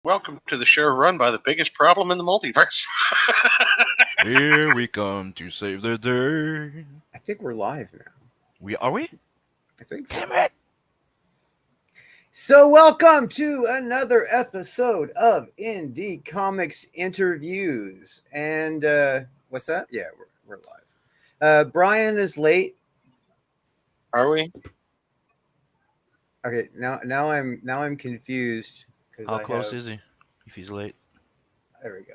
Welcome to the show run by the biggest problem in the multiverse. Here we come to save the day. I think we're live now. Are we? I think so. Damn it! So, welcome to another episode of Indie Comics Interviews. And what's that? Yeah, we're live. Brian is late. Are we? Okay, now I'm confused because How close is he? If he's late. There we go.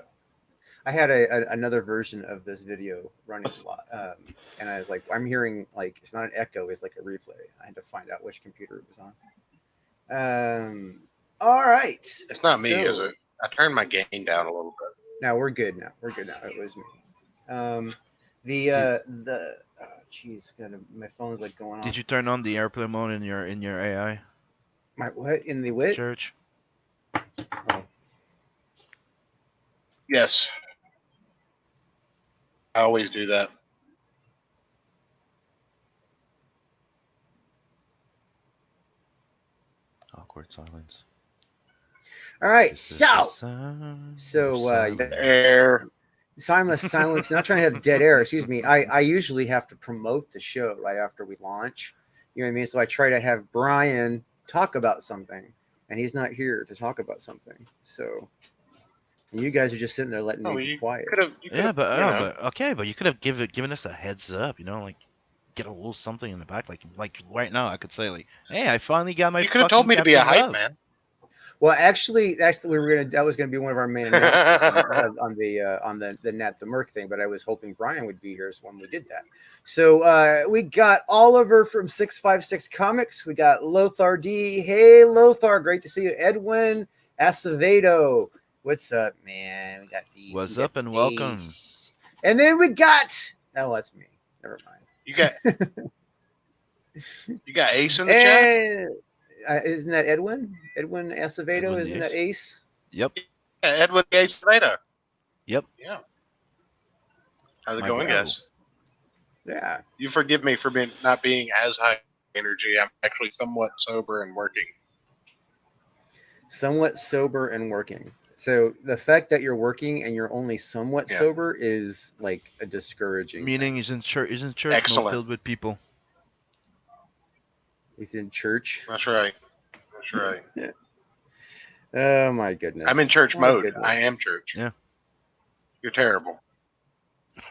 I had another version of this video running a lot, and I was like, I'm hearing like it's not an echo, it's like a replay. I had to find out which computer it was on. All right. It's not me, is it? I turned my gain down a little bit. No, we're good now. It was me. My phone's like going on. Did you turn on the airplane mode in your AI? My what in the what? Church. Oh. Yes. I always do that. Awkward silence. All right, This is so the so Air. silence. Not trying to have dead air. Excuse me. I usually have to promote the show right after we launch. You know what I mean? So I try to have Brian talk about something, and he's not here to talk about something. So and you guys are just sitting there letting me be quiet. but you could have given us a heads up. Like get a little something in the back. Like right now, I could say like, hey, I finally got my. You could have told me to be a hype man. Well, actually, that was gonna be one of our main announcements on the Nat the Merc thing, but I was hoping Brian would be here when we did that. So we got Oliver from 656 Comics. We got Lothar D. Hey, Lothar, great to see you. Edwin Acevedo. What's up, man? We got the. What's up and welcome. And then we got. Oh, that's me. Never mind. You got Ace in the chat. Isn't that Edwin? Edwin Acevedo, isn't that Ace? Yep. Yeah, Edwin Acevedo. Yep. Yeah. How's it going, guys? Yeah. You forgive me for not being as high energy. I'm actually somewhat sober and working. Somewhat sober and working. So the fact that you're working and you're only somewhat sober is like a discouraging. Meaning he's in church. Excellent. Filled with people. He's in church. That's right. Yeah. Oh my goodness. I'm in church mode. I am church. Yeah. You're terrible. I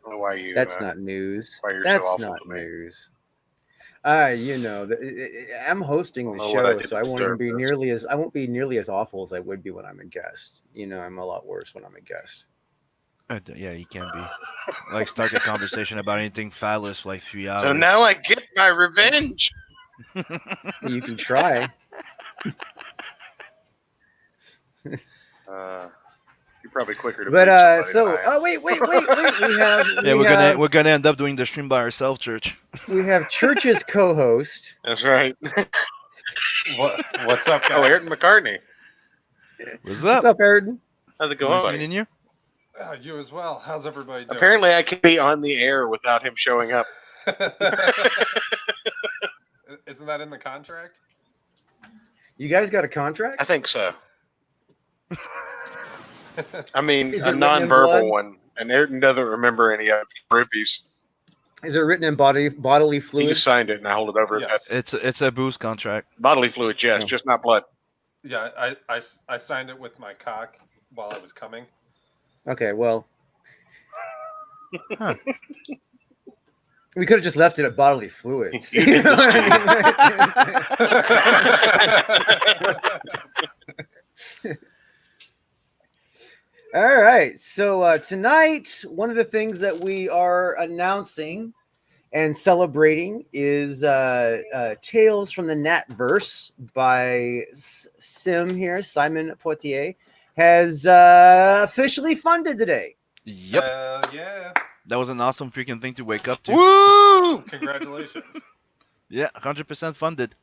don't know why you. That's not news. Why you're That's so awful not to me. news. I'm hosting the show, so I won't be nearly as awful as I would be when I'm a guest. I'm a lot worse when I'm a guest. Yeah, you can be. Like start a conversation about anything phallus for like 3 hours. So now I get my revenge. You can try. You're probably quicker to. But wait. We have. We're gonna end up doing the stream by ourselves, Church. We have Church's co-host. That's right. What's up, guys? Oh, Ayrton McCartney. What's up? What's up, Ayrton? How's it going? Nice meeting you. You as well. How's everybody doing? Apparently, I can be on the air without him showing up. Isn't that in the contract? You guys got a contract? I think so. I mean, Is a it written in nonverbal blood? one, and Ayrton doesn't remember any of the roofies. Is it written in bodily He fluids? just signed it, and I hold it over. Yes. It's a boost contract. Bodily fluid, yes, Oh. just not blood. Yeah, I signed it with my cock while I was coming. Okay, well, Huh. we could have just left it at bodily fluids. You did this All right. So tonight, one of the things that we are announcing and celebrating is Tales from the Natverse by Simon Poitier has officially funded today. Yep. Yeah. That was an awesome freaking thing to wake up to. Woo! Congratulations. Yeah, 100% funded.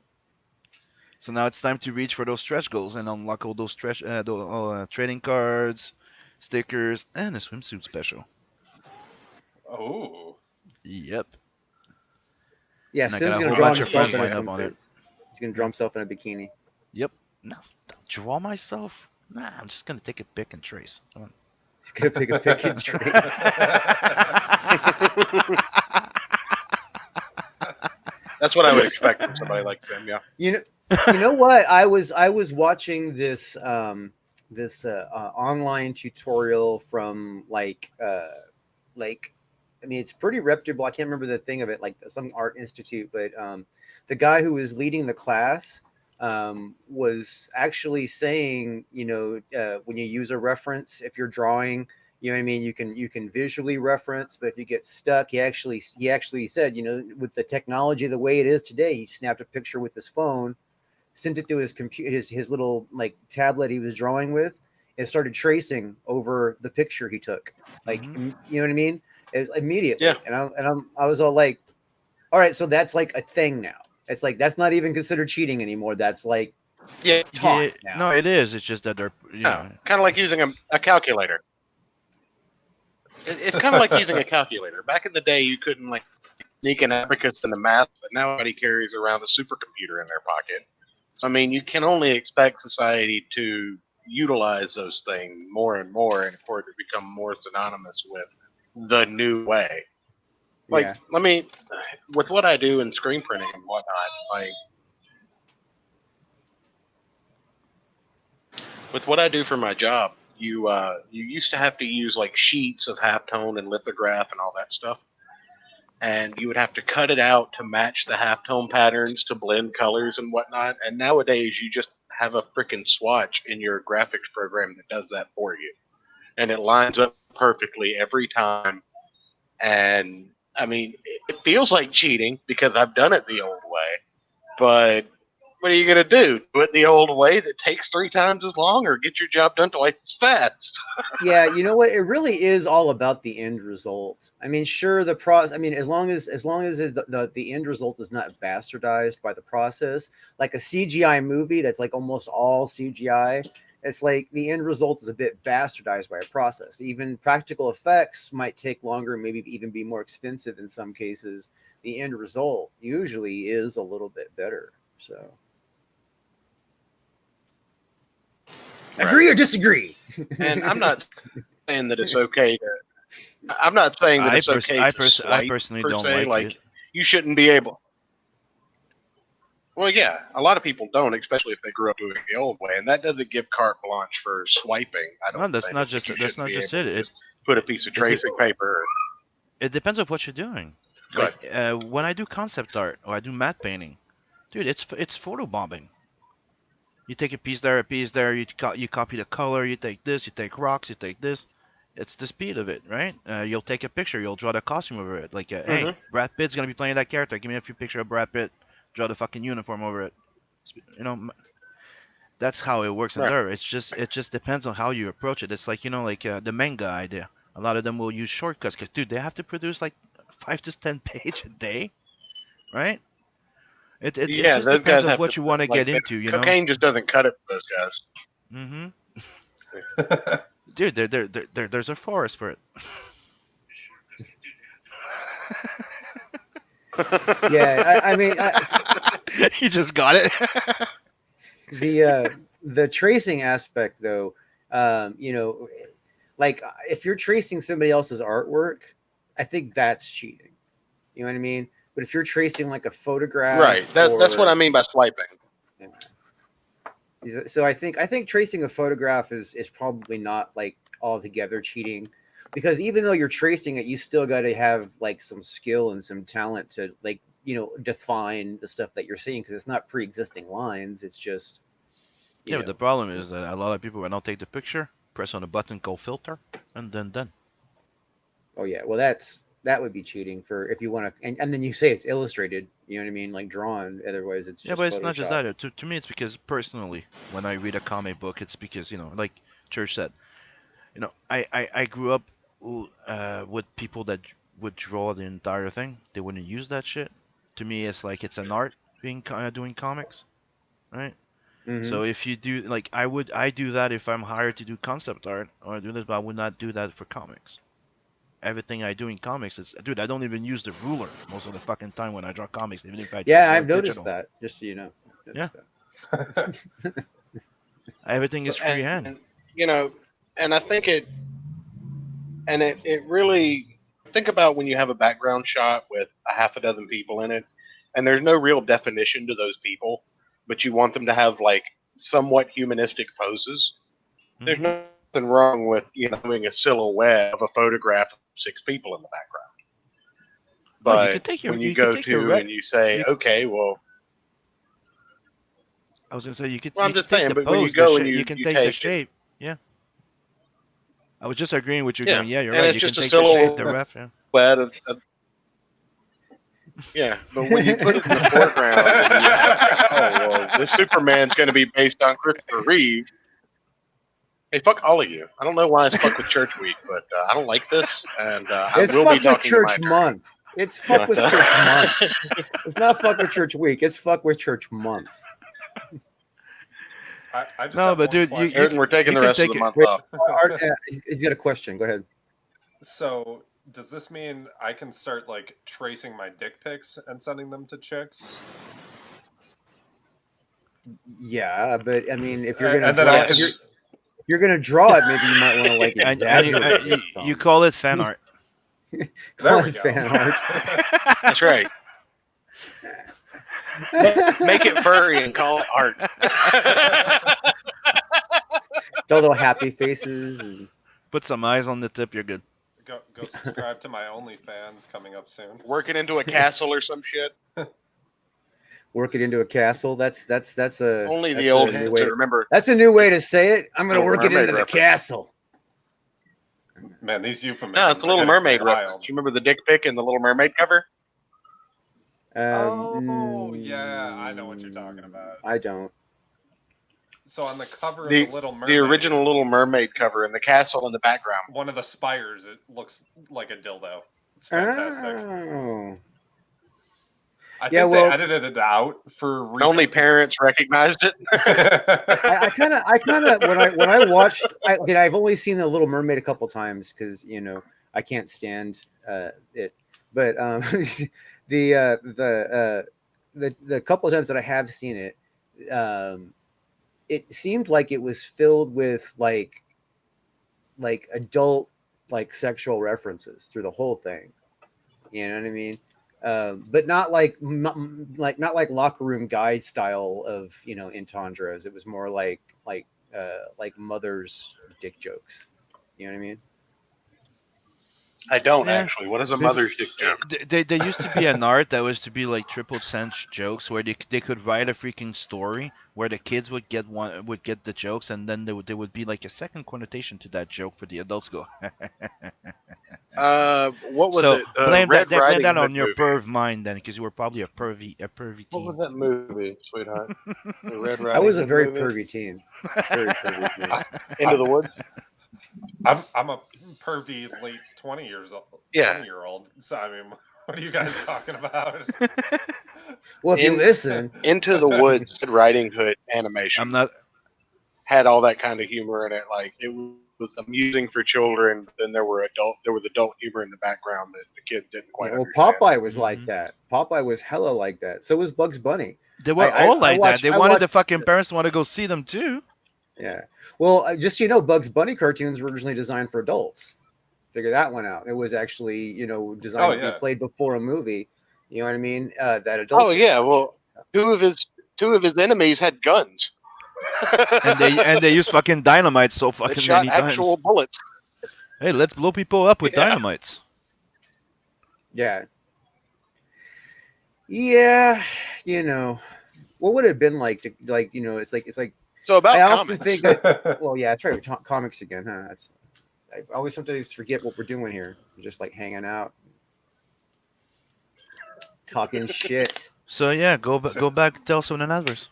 So now it's time to reach for those stretch goals and unlock all those trading cards, stickers, and a swimsuit special. Oh. Yep. Yeah, And I Sim's got a gonna whole draw bunch of himself friends in a lined up on swimsuit. it. He's gonna draw himself in a bikini. Yep. No, don't draw myself? Nah, I'm just gonna take a pic and trace. Come on. He's gonna pick a pick and trace. That's what I would expect from somebody like Tim. Yeah. You know what? I was watching this online tutorial from like I mean, it's pretty reputable. I can't remember the thing of it, like some art institute, but the guy who was leading the class was actually saying, when you use a reference, if you're drawing, you know what I mean, you can visually reference, but if you get stuck, he actually said, with the technology the way it is today, he snapped a picture with his phone, sent it to his computer, his little like tablet he was drawing with, and started tracing over the picture he took. Like, you know what I mean? Immediately. Yeah. And I was all like, all right, so that's like a thing now. It's like that's not even considered cheating anymore. That's like Yeah. taught now. No, it is. It's just that they're Kind of like using a calculator. It's kind of like using a calculator. Back in the day, you couldn't like sneak an abacus in the math, but now everybody carries around a supercomputer in their pocket. So I mean, you can only expect society to utilize those things more and more, and for it to become more synonymous with the new way. Like, Yeah. let me, with what I do in screen printing and whatnot, like, with what I do for my job, you used to have to use like sheets of halftone and lithograph and all that stuff, and you would have to cut it out to match the halftone patterns to blend colors and whatnot. And nowadays, you just have a freaking swatch in your graphics program that does that for you, and it lines up perfectly every time. And I mean, it feels like cheating because I've done it the old way, but what are you going to do? Do it the old way that takes 3 times as long, or get your job done twice as fast? Yeah, you know what? It really is all about the end result. I mean, sure, the process. I mean, as long as the end result is not bastardized by the process, like a CGI movie that's like almost all CGI. It's like the end result is a bit bastardized by a process. Even practical effects might take longer, maybe even be more expensive in some cases. The end result usually is a little bit better. So, agree or disagree? And I'm not saying that it's okay to. I'm not saying that it's okay to I swipe, personally per don't se. like it. You shouldn't be able. Well, yeah, a lot of people don't, especially if they grew up doing it the old way, and that doesn't give carte blanche for swiping. I don't. No, that's think. not just You that's shouldn't not be just able it. to It just put a piece of tracing paper. it depends on what you're doing. Good. Like when I do concept art or I do matte painting, dude, it's photo bombing. You take a piece there, you copy the color, you take this, you take rocks, you take this. It's the speed of it, right? You'll take a picture, you'll draw the costume over it. Like, hey, Mhm. Brad Pitt's gonna be playing that character. Give me a few pictures of Brad Pitt. Draw the fucking uniform over it. That's how it works in Right. there. It just depends on how you approach it. It's like like the manga idea. A lot of them will use shortcuts because dude, they have to produce like 5 to 10 page a day, right? It Yeah, just those depends guys on have what to you want to like, get into, Cocaine just doesn't cut it for those guys. Mm-hmm. Dude, there's a forest for it. Yeah, I mean, You just got it. the tracing aspect though, like if you're tracing somebody else's artwork, I think that's cheating. You know what I mean? But if you're tracing like a photograph, Right. That's what I mean by swiping. So I think tracing a photograph is probably not like altogether cheating, because even though you're tracing it, you still got to have like some skill and some talent to like define the stuff that you're seeing, because it's not pre-existing lines. It's just Yeah, but the problem is that a lot of people will not take the picture, press on a button called filter, and then done. Oh yeah, well that would be cheating for if you want to, and then you say it's illustrated. You know what I mean, like drawn. Otherwise, it's just Yeah, but it's not just Photoshop. that. To me, it's because personally, when I read a comic book, it's because like Church said, I grew up with people that would draw the entire thing. They wouldn't use that shit. To me, it's like it's an art doing comics, right? Mhm. So if you do like I do that if I'm hired to do concept art or do this, but I would not do that for comics. Everything I do in comics is, dude, I don't even use the ruler most of the fucking time when I draw comics, even if I Yeah, draw I've noticed digital. that. Just so you know. I've Yeah. noticed that. Everything So- is freehand. And you know, and I think it really think about when you have a background shot with a half a dozen people in it, and there's no real definition to those people, but you want them to have like somewhat humanistic poses. There's Mhm. nothing wrong with having a silhouette of a photograph of 6 people in the background. No, you But could take your when you you go could take your to red. and you say, you- okay, well, I was gonna say you could I'm you just could take saying, the but when you pose. go and You can you take the take shape. Yeah. I was just agreeing with you, Yeah, going. Yeah, you're and right. it's You can just a take the shape, the silhouette ref. Yeah. of yeah, but when you put it in the foreground and you have, oh well, this Superman's going to be based on Christopher Reeve. Hey, fuck all of you. I don't know why it's fuck with Church Week, but I don't like this, and I It's will fuck be with talking to my Church attorney. Month. It's fuck with But, Church Month. It's not fuck with Church Week. It's fuck with Church Month. I just No, have but one dude, question. Ayrton, we're taking you the can rest of take the it- month Wait, off. Art, he's got a question. Go ahead. So does this mean I can start like tracing my dick pics and sending them to chicks? Yeah, but I mean, if you're And gonna then draw, I if can- you're gonna draw it, maybe you might want to like And exaggerate it. you call it fan art. There Call we it go. fan art. That's right. Make it furry and call it art. The little happy faces. And Put some eyes on the tip. You're good. Go subscribe to my OnlyFans coming up soon. Work it into a castle or some shit. work it into a castle. That's a Only that's the a old new heads way. remember. That's a new way to say it. I'm gonna Little work it Mermaid into the reference. castle. Man, these euphemisms. No, it's a are Little getting Mermaid wild. reference. You remember the dick pic in the Little Mermaid cover? Oh yeah, I know what you're talking about. I don't. So on the cover The of the Little Mermaid, the original Little Mermaid cover and the castle in the background. one of the spires, it looks like a dildo. It's fantastic. Oh. I think Yeah, they well- edited it out for recent... Only parents recognized it. I kind of when I watched, I've only seen the Little Mermaid a couple times because I can't stand it. But the couple of times that I have seen it, it seemed like it was filled with like adult sexual references through the whole thing. You know what I mean? But not like locker room guy style of entendres. It was more like mother's dick jokes. You know what I mean? I don't Yeah. actually. What is a mother's dick joke? There used to be an art that was to be like triple sense jokes where they could write a freaking story where the kids would get the jokes, and then there would be like a second connotation to that joke for the adults to go. What was So it? blame Red that Riding on Hood your movie. perv mind then, because you were probably a pervy What was teen. that movie, sweetheart? The Red Riding I was a Hood very movie? pervy teen. Very pervy teen. Into the Woods. I'm a pervy late 20-year-old. Yeah. So I mean, what are you guys talking about? Well, if you In- listen, Into the Woods. Red Riding Hood animation I'm not. had all that kind of humor in it. Like it was amusing for children. But then there was adult humor in the background that the kid didn't quite. well, understand. Popeye was like Mhm. that. Popeye was hella like that. So was Bugs Bunny. They were I all like watched- that. They I wanted the watched- fucking parents to want to go see them too. Yeah. Well, just Bugs Bunny cartoons were originally designed for adults. Figure that one out. It was actually, designed to yeah. be played before a movie. You know what I mean? That adults. Oh yeah. Well, two of his enemies had guns. And they use fucking dynamite so They fucking shot many actual times. bullets. Hey, let's blow people up with Yeah. dynamites. Yeah. Yeah. What would it have been like to it's like So about I often comics. think that. Well, yeah, that's right. We're talking comics again, huh? I always sometimes forget what we're doing here. We're just like hanging out, talking shit. So yeah, go back, tell some adverse.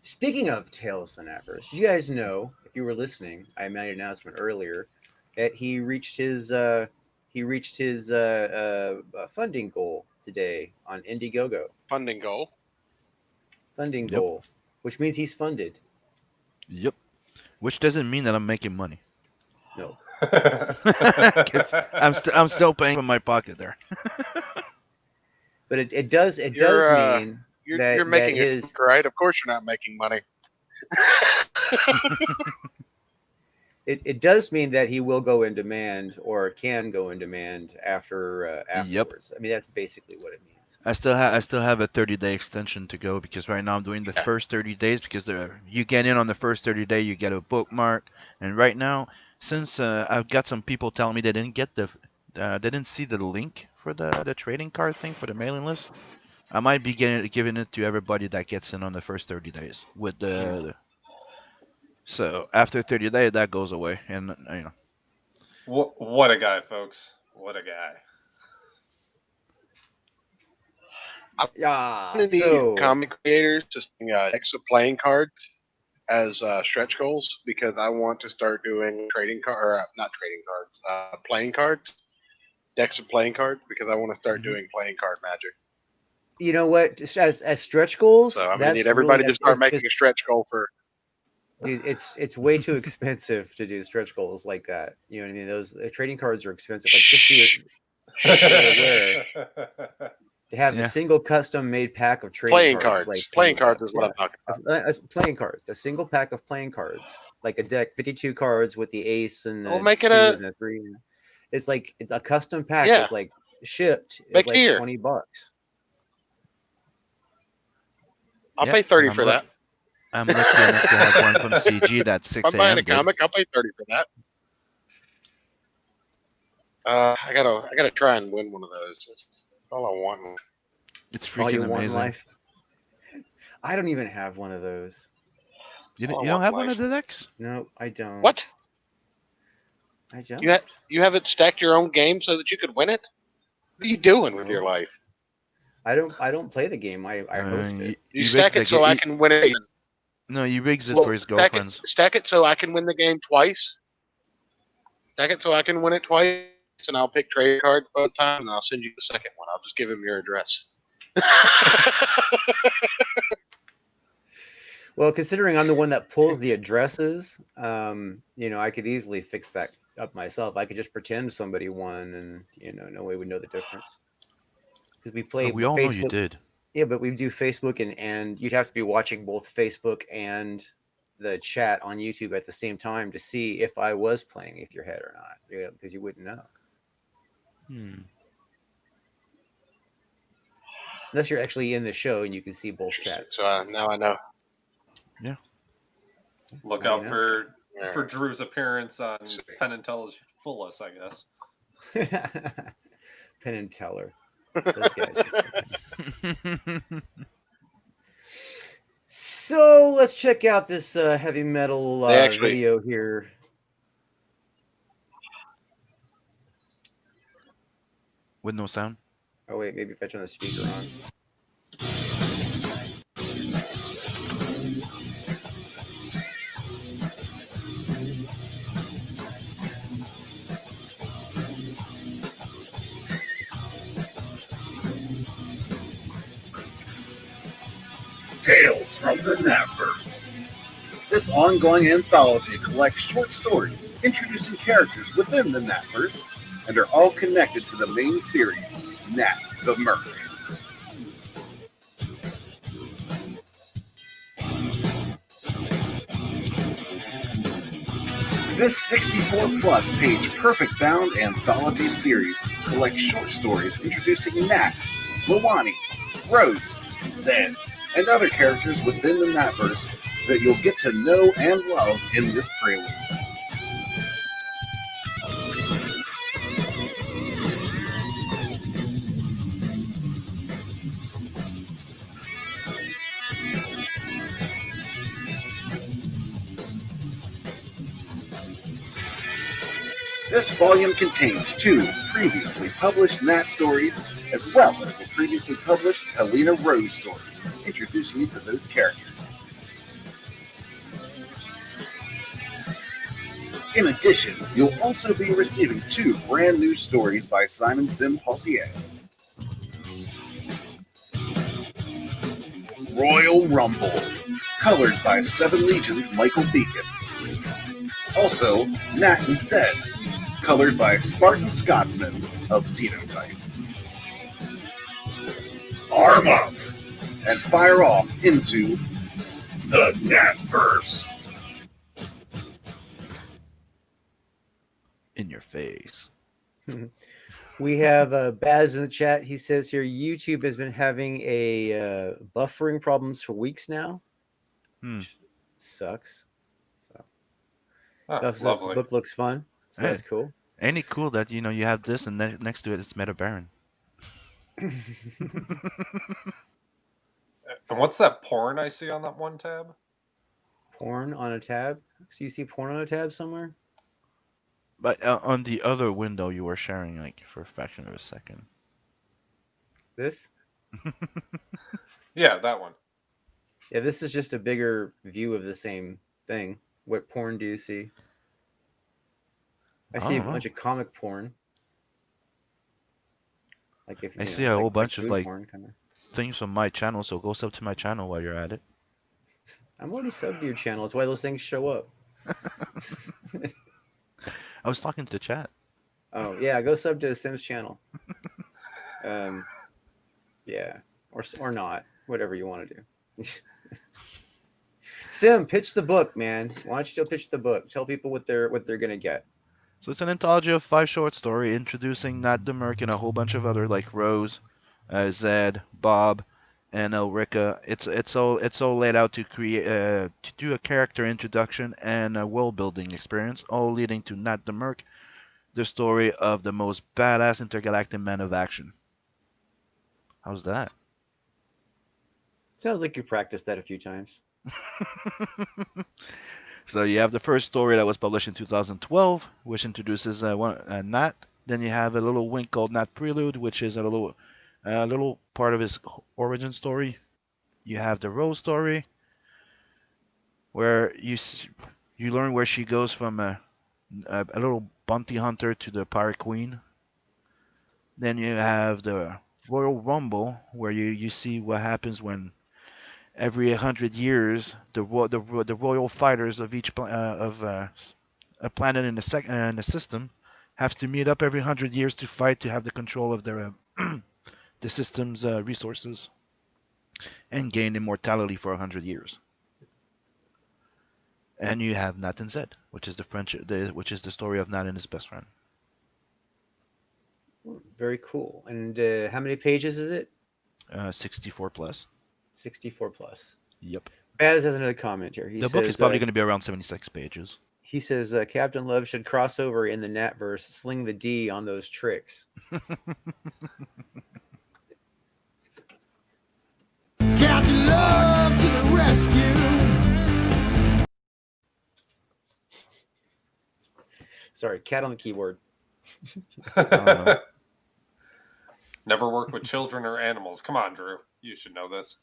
Speaking of Tales and Adverse, you guys know, if you were listening, I made an announcement earlier that he reached his funding goal today on Indiegogo. Funding goal. Funding Yep. goal, which means he's funded. Yep. Which doesn't mean that I'm making money. No. 'Cause I'm still paying from my pocket there. But it does You're, mean You're that making his it right. Of course, you're not making money. It does mean that he will go in demand or can go in demand afterwards. I mean, that's basically what it means. I still have a 30-day extension to go because right now I'm doing the first 30 days because you get in on the first 30 day, you get a bookmark, and right now since I've got some people telling me they didn't see the link for the trading card thing for the mailing list, I might be giving it to everybody that gets in on the first 30 days with so after 30 days that goes away, and you know. What a guy, folks! What a guy. Yeah. One of the So comic creators just decks of playing cards as stretch goals because I want to start doing not trading cards, playing cards, decks of playing cards because I want to start doing playing card Magic. you know what? Just as stretch goals, So I'm gonna that's need everybody really, to start it's making just- a stretch goal for. dude, it's way too expensive to do stretch goals like that. You know what I mean? Those trading cards are expensive. Like just to have Yeah. a single custom made pack of trading Playing cards. cards. Like Playing cards $20. is what I'm talking about. Playing cards. A single pack of playing cards, like a deck, 52 cards with the ace and the Well, make it 2 a- and the 3. It's like it's a custom pack. Yeah. It's like shipped. It's Make like here. $20. I'll Yeah, pay 30 and for that. I'm lucky enough to have one from CG that's 6 If I'm buying a.m. a comic, I'll pay 30 for that. I gotta try and win one of those. That's all I want. It's All you freaking want in amazing. life. I don't even have one of those. You All I don't want have in one of life. the decks? No, I don't. What? I don't. You haven't stacked your own game so that you could win it? What are you doing with your No. life? I don't play the game. I host it. You rigs stack the it so ga- I can win it. No, he rigs it Well, for his stack girlfriends. Stack it so I can win the game twice. Stack it so I can win it twice, and I'll pick trade card both times, and I'll send you the second one. I'll just give him your address. Well, considering I'm the one that pulls the addresses, I could easily fix that up myself. I could just pretend somebody won, and no one would know the difference. Because we play. We all know you Facebook- did. Yeah, but we do Facebook, and you'd have to be watching both Facebook and the chat on YouTube at the same time to see if I was playing with your head or not, because you wouldn't know unless you're actually in the show and you can see both chats. So now I know. Look Well, out you for Drew's appearance on Penn and Teller's Fullest, I guess. Penn and Teller. Those guys. So let's check out this heavy metal They actually- video here. With no sound? Oh wait, maybe if I turn the speaker on. Tales from the Napverse. This ongoing anthology collects short stories introducing characters within the Napverse and are all connected to the main series, Nat the Merc. This 64-plus page perfect bound anthology series collects short stories introducing Nat, Lawani, Rose, Zed, and other characters within the Napverse that you'll get to know and love in this prelude. This volume contains 2 previously published Nat stories, as well as the previously published Helena Rose stories, introducing you to those characters. In addition, you'll also be receiving 2 brand new stories by Simon Sim Pautier. Royal Rumble, colored by Seven Legions Michael Beacon. Also, Nat and Zed, colored by Spartan Scotsman of Xenotype. Arm up and fire off into the Natverse. In your face. We have Baz in the chat. He says here YouTube has been having a buffering problems for weeks now. Hmm. Sucks. So Oh, also says the lovely. book looks fun. So Hey. that's cool. Ain't it cool that you have this and next to it it's Meta Baron. And what's that porn I see on that one tab? Porn on a tab. So you see porn on a tab somewhere? But on the other window you were sharing like for a fraction of a second. This? Yeah, that one. Yeah, this is just a bigger view of the same thing. What porn do you see? I see a don't know. bunch of comic porn. Like if I you see know, a whole like bunch of food like porn, kind of. things from my channel, so go sub to my channel while you're at it. I'm already subbed to your channel. That's why those things show up. I was talking to the chat. Oh yeah, go sub to the Sims channel. Yeah, or not, whatever you want to do. Sim, pitch the book, man. Why don't you still pitch the book? Tell people what they're gonna get. So it's an anthology of 5 short story introducing Nat the Merc and a whole bunch of other like Rose, Zed, Bob, and Ulrika. It's all laid out to create to do a character introduction and a world building experience, all leading to Nat the Merc, the story of the most badass intergalactic man of action. How's that? Sounds like you practiced that a few times. So you have the first story that was published in 2012, which introduces Nat. Then you have a little wink called Nat Prelude, which is a little part of his origin story. You have the Rose story, where you learn where she goes from a little bounty hunter to the pirate queen. Then you have the Royal Rumble, where you see what happens when every 100 years the royal fighters of each a planet in the system have to meet up every 100 years to fight to have the control of their the system's resources and gain immortality for 100 years. And you have Nat and Zed, which is which is the story of Nat and his best friend. Very cool. And how many pages is it? 64 plus. 64 plus. Yep. Baz has another comment here. He The says, book is probably going to be around 76 pages. He says Captain Love should cross over in the Natverse, sling the D on those tricks. Captain Love to the rescue. Sorry, cat on the keyboard. Never work with children or animals. Come on, Drew. You should know this.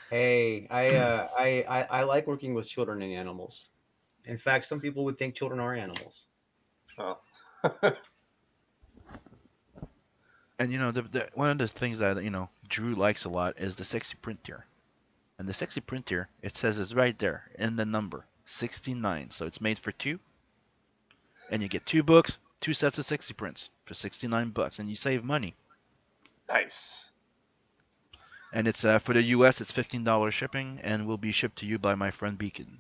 Hey, I like working with children and animals. In fact, some people would think children are animals. Oh. And one of the things that Drew likes a lot is the sexy print here. And the sexy print here, it says it's right there in the number 69. So it's made for 2. And you get 2 books, 2 sets of sexy prints for $69, and you save money. Nice. And it's for the US, it's $15 shipping, and will be shipped to you by my friend Beacon.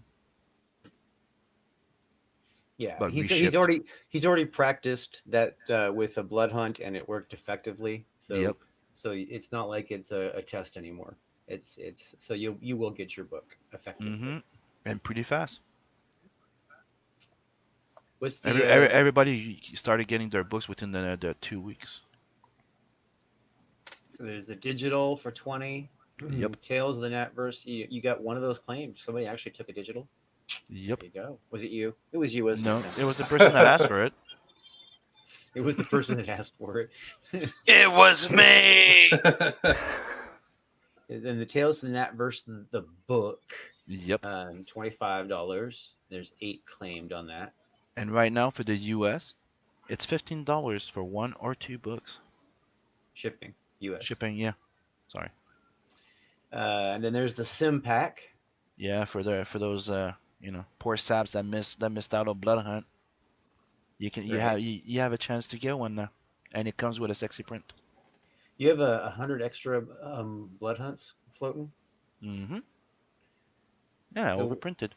Yeah, But he's reshipped. already practiced that with a blood hunt, and it worked effectively. So Yep. so it's not like it's a test anymore. It's so you will get your book effectively. And pretty fast. What's the Everybody started getting their books within the 2 weeks. So there's the digital for 20. Yep. Tales of the Natverse. You got one of those claimed. Somebody actually took a digital. Yep. There you go. Was it you? It was you, wasn't No, it? it was the person that asked for it. It was the person that asked for it. It was me. Then the Tales of the Natverse, the book, Yep. $25. There's 8 claimed on that. And right now for the US, it's $15 for 1 or 2 books. Shipping, US. Shipping, yeah. Sorry. And then there's the Sim Pack. Yeah, for those poor saps that missed out on Blood Hunt. You have a chance to get one now, and it comes with a sexy print. You have 100 extra blood hunts floating. Yeah, So- overprinted.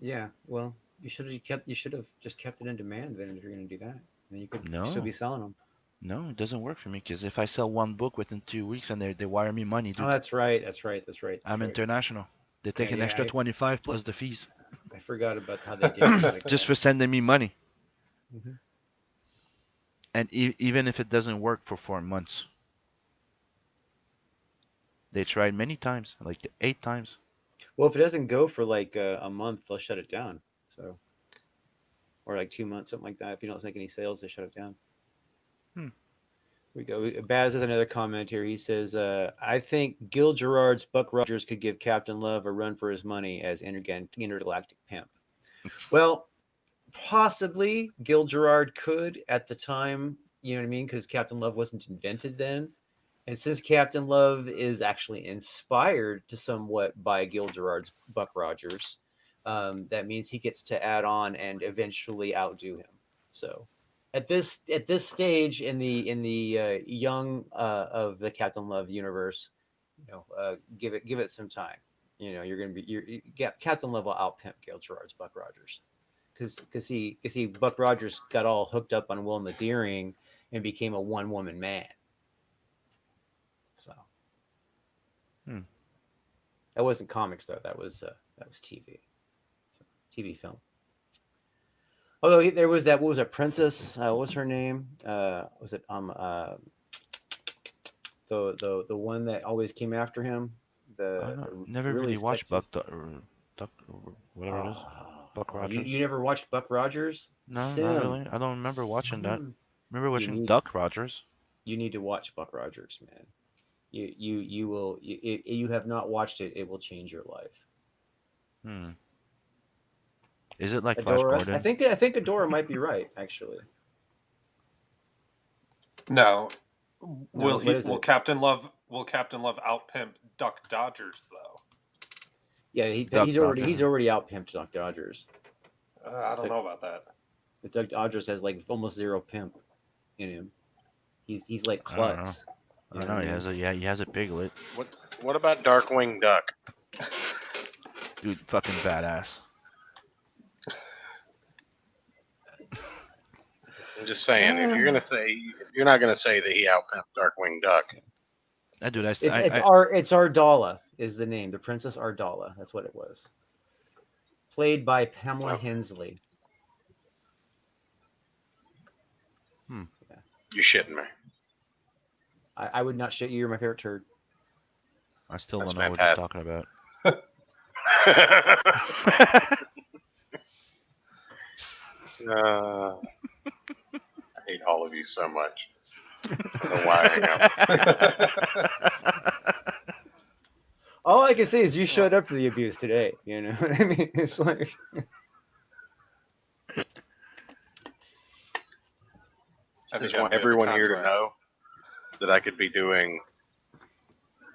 Yeah, well, You should have kept. You should have just kept it in demand. Then if you're going to do that, then you could No. still be selling them. No, it doesn't work for me because if I sell one book within 2 weeks and they wire me money, dude, Oh, that's right. That's right. That's right. That's I'm right. international. They take Yeah, an yeah, extra I- 25 plus the fees I forgot about how they did it like just that. for sending me money. Mhm. And even if it doesn't work for 4 months, they tried many times, like 8 times. Well, if it doesn't go for like a month, they'll shut it down. So, or like 2 months, something like that. If you don't make any sales, they shut it down. Hmm. We go. Baz has another comment here. He says, "I think Gil Gerard's Buck Rogers could give Captain Love a run for his money as intergalactic pimp." Well, possibly Gil Gerard could at the time. You know what I mean? Because Captain Love wasn't invented then. And since Captain Love is actually inspired to somewhat by Gil Gerard's Buck Rogers, that means he gets to add on and eventually outdo him. So, at this stage in the young of the Captain Love universe, give it some time. You're gonna be Captain Love will outpimp Gil Gerard's Buck Rogers, because he Buck Rogers got all hooked up on Wilma Deering and became a one woman man. So that wasn't comics though. That was TV, TV film. Although there was that, what was it, princess? What was her name? Was it the one that always came after him? Never really watched sexy- Duck or whatever it is. Buck You Rogers. never watched Buck Rogers? No, Sim. not really. I don't remember watching that. Sim. Remember watching need- Duck Rogers. You need to watch Buck Rogers, man. You will. You have not watched it. It will change your life. Is it like Flash Adora, Gordon? I think Adora might be right, actually. No. what is Will it? Captain Love outpimp Duck Dodgers though? Yeah, Duck he's already Dodger. outpimped Duck Dodgers. I don't know about that. The Duck Dodgers has like almost zero pimp in him. He's like I don't know. klutz. I don't know. He has a piglet. What about Darkwing Duck? Dude, fucking badass. I'm just saying, if you're not gonna say that he outpimped Darkwing Duck. Dude, It's Ardala is the name. The Princess Ardala. That's what it was. Played by Pamela Oh. Hensley. You're shitting me. I would not shit you. You're my favorite turd. I still That's don't know what you're talking about. I hate all of you so much. I don't know why I hang up. All I can say is you showed up to the abuse today. You know what I mean? It's like I think just want we have a everyone here to contract. know that I could be doing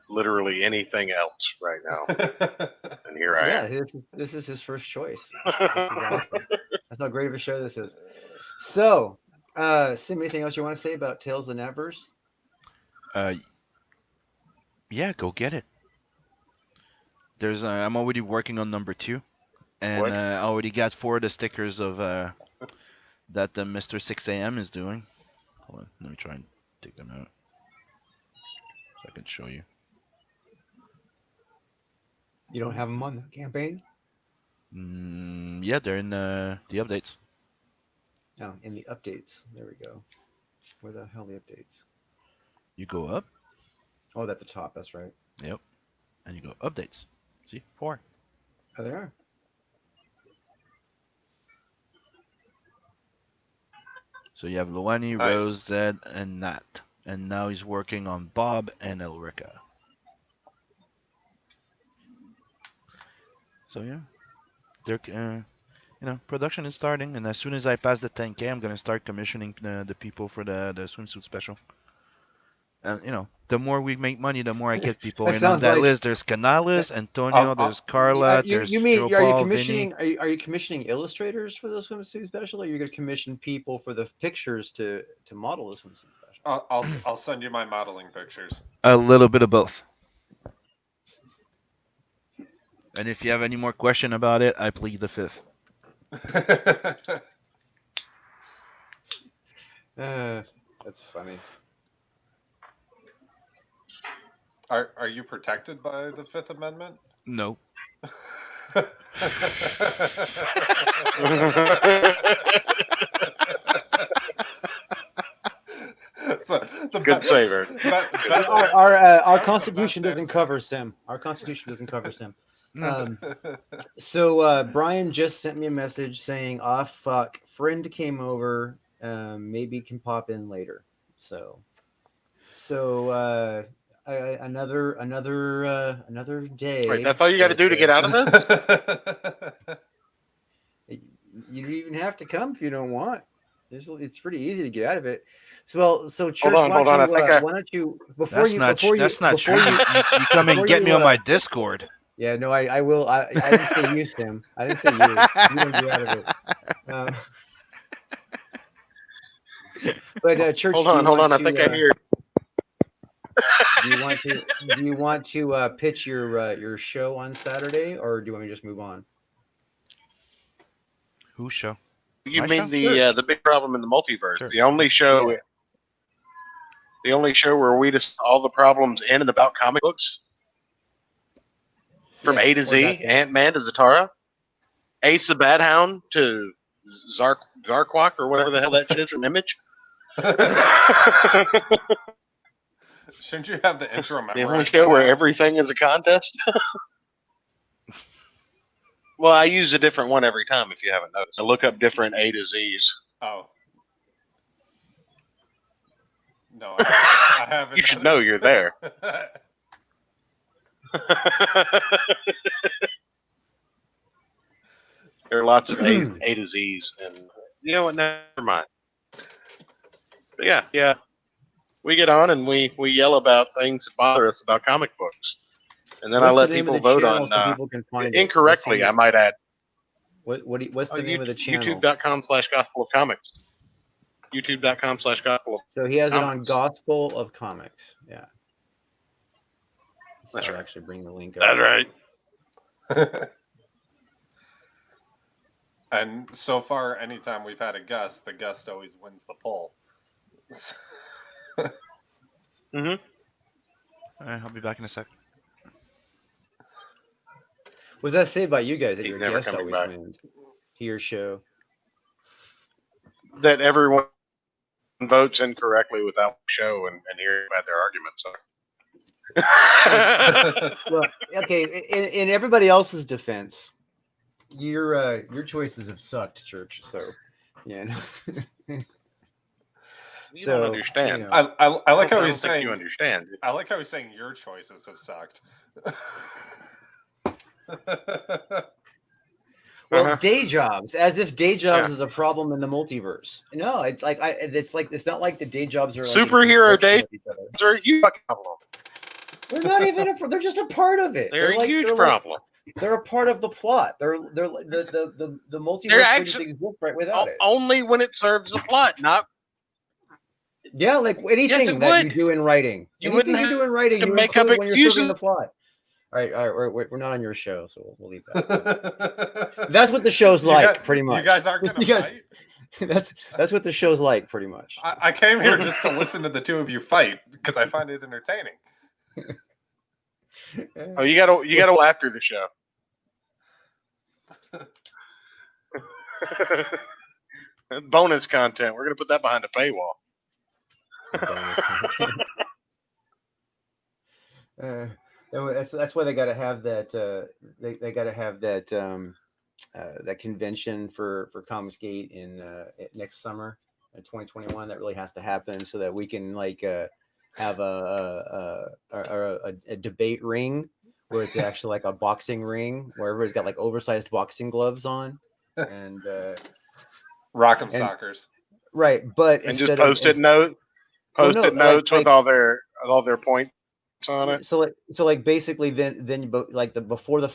literally anything else right now, and here I am. this is his first choice. This is awesome. That's how great of a show this is. So, Sim, anything else you want to say about Tales of the Netverse? Yeah, go get it. There's I'm already working on number 2, and What? I already got 4 of the stickers of that the Mr. 6am is doing. Hold on, let me try and take them out so I can show you. You don't have them on the campaign? Yeah, they're in the updates. No, in the updates. There we go. Where the hell are the updates? You go up, Oh, that's the top. That's right. yep, and you go updates. See, 4. Oh, there are. So you have Luani, Nice. Rose, Zed, and Nat, and now he's working on Bob and Elrica. So yeah, they're production is starting, and as soon as I pass the 10K, I'm gonna start commissioning the people for the swimsuit special. And the more we make money, the more I get people. That And on sounds that like- list, there's Canales, Antonio, I'll- there's Carla, you there's mean Joe are you Paul, commissioning? Vinny. Are you commissioning illustrators for the swimsuit special, or are you going to commission people for the pictures to model the swimsuit special? I'll send you my modeling pictures. A little bit of both. And if you have any more question about it, I plead the 5th. That's funny. Are you protected by the Fifth Amendment? No. So the Good saver. best Our That's the Constitution best doesn't answer. cover Sim. Our Constitution doesn't cover Sim. No. So Brian just sent me a message saying, "Ah, fuck, friend came over. Maybe can pop in later." So another day. Wait, that's all you got to do to get out of this? You don't even have to come if you don't want. It's pretty easy to get out of it. So church, Hold on. why I think don't you before That's you not before you that's not before true. you You come and before get you, me on my Discord. Yeah, no, I will. I didn't say you, Sam. I didn't say you. You don't get out of it. But church, Hold do you on. want I to, think I hear. Do you want to pitch your show on Saturday, or do you want me to just move on? Whose show? You My mean show? the big problem in the multiverse? Sure. The only show, where we just all the problems in and about comic books, from Yeah, A to or Z, that thing. Ant-Man to Zatara, Ace the Bad Hound to Zarquak or whatever the hell that shit is from Image. Shouldn't you have the intro The only memorized? show by where now? everything is a contest. Well, I use a different one every time. If you haven't noticed, I look up different A to Z's. Oh. No, I haven't. You should know noticed. you're there. There are lots of A to Z's, and you know what? Never mind. But yeah, we get on and we yell about things that bother us about comic books, and then I let people vote on people can find incorrectly. I might add. What's the name of the channel? YouTube.com/Gospel of Comics. YouTube.com/Gospel of. So he has it on Comics. Gospel of Comics. Yeah. So That's I'll right. actually bring the link up. That's right. And so far, anytime we've had a guest, the guest always wins the poll. Mm-hmm. All right, I'll be back in a sec. Was that saved by you guys that He's your never guest coming always back. wins to your show? That everyone votes incorrectly without show and hearing about their arguments. Well, okay. In everybody else's defense, your choices have sucked, church. So, yeah. You So, don't understand. you know. I like how I he's don't think saying. you understand. I like how he's saying your choices have sucked. Well, day jobs, as if day jobs Yeah. is a problem in the multiverse. No, it's like it's not like the day jobs are like Superhero in confliction day- with each other. They're a huge problem. They're not even. They're just a part of it. They're a huge they're problem. they're a part of the plot. They're the multiverse They're wouldn't actually- exist right without it. Only when it serves the plot, not Yeah, like anything it that you would. do in writing. You Anything wouldn't you do in writing, to you make up include when you're excuses. serving the plot. All right, we're not on your show, so we'll leave that. That's what the show's like, pretty much. You guys aren't going You to guys- fight? That's what the show's like, pretty much. I came here just to listen to the two of you fight because I find it entertaining. Oh, you gotta after the show. Bonus content. We're gonna put that behind a paywall. That's why they got to have that. They got to have that that convention for Comicsgate in next summer in 2021. That really has to happen so that we can like have a debate ring where it's actually like a boxing ring where everybody's got like oversized boxing gloves on and Rock'em And- Sockers. right, but And just instead of- post-it notes Well, no, notes with like- all their points on it. So like basically then like before the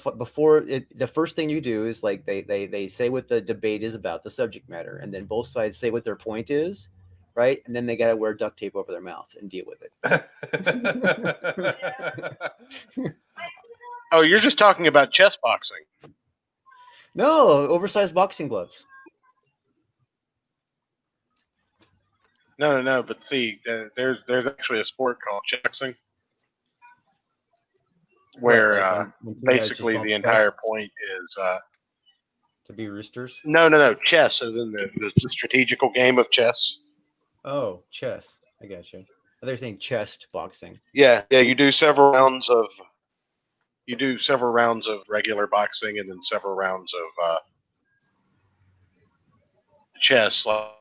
first thing you do is like they say what the debate is about, the subject matter, and then both sides say what their point is, right? And then they got to wear duct tape over their mouth and deal with it. Oh, you're just talking about chess boxing. No, oversized boxing gloves. No. But see, there's actually a sport called boxing where What, like when two guys just basically bump the entire chests point is to be roosters. no chess, as in the strategical game of chess. Oh, chess. I got you. They're saying chest boxing. Yeah. You do several rounds of regular boxing and then several rounds of chess, like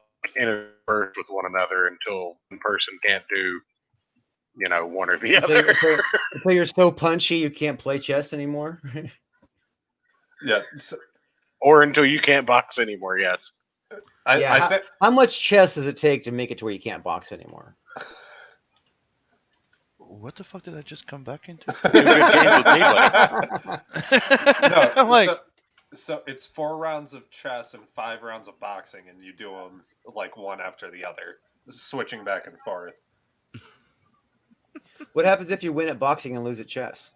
interspersed with one another until one person can't do, one or the other. Until you're so punchy you can't play chess anymore. Yeah. Or until you can't box anymore. Yes. I think How much chess does it take to make it to where you can't box anymore? What the fuck did I just come back into? Two good games with me, buddy. no. I'm like, So it's 4 rounds of chess and 5 rounds of boxing, and you do them like one after the other, switching back and forth. What happens if you win at boxing and lose at chess?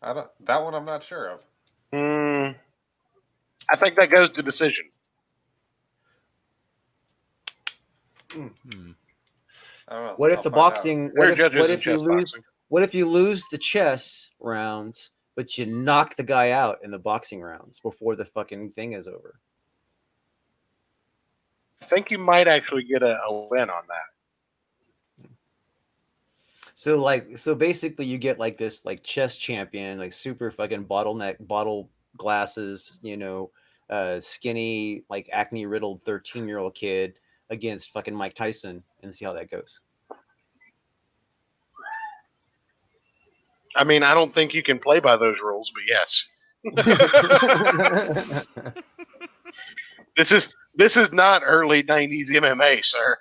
That one I'm not sure of. I think that goes to decision. hmm. I don't know. What if I'll the find out. boxing? There are What judges in if you chess lose? boxing. What if you lose the chess rounds, but you knock the guy out in the boxing rounds before the fucking thing is over? I think you might actually get a win on that. So basically you get like this like chess champion, like super fucking bottle glasses, skinny, like acne riddled 13-year-old kid against fucking Mike Tyson, and see how that goes. I mean, I don't think you can play by those rules, but yes. This is not early 90s MMA, sir.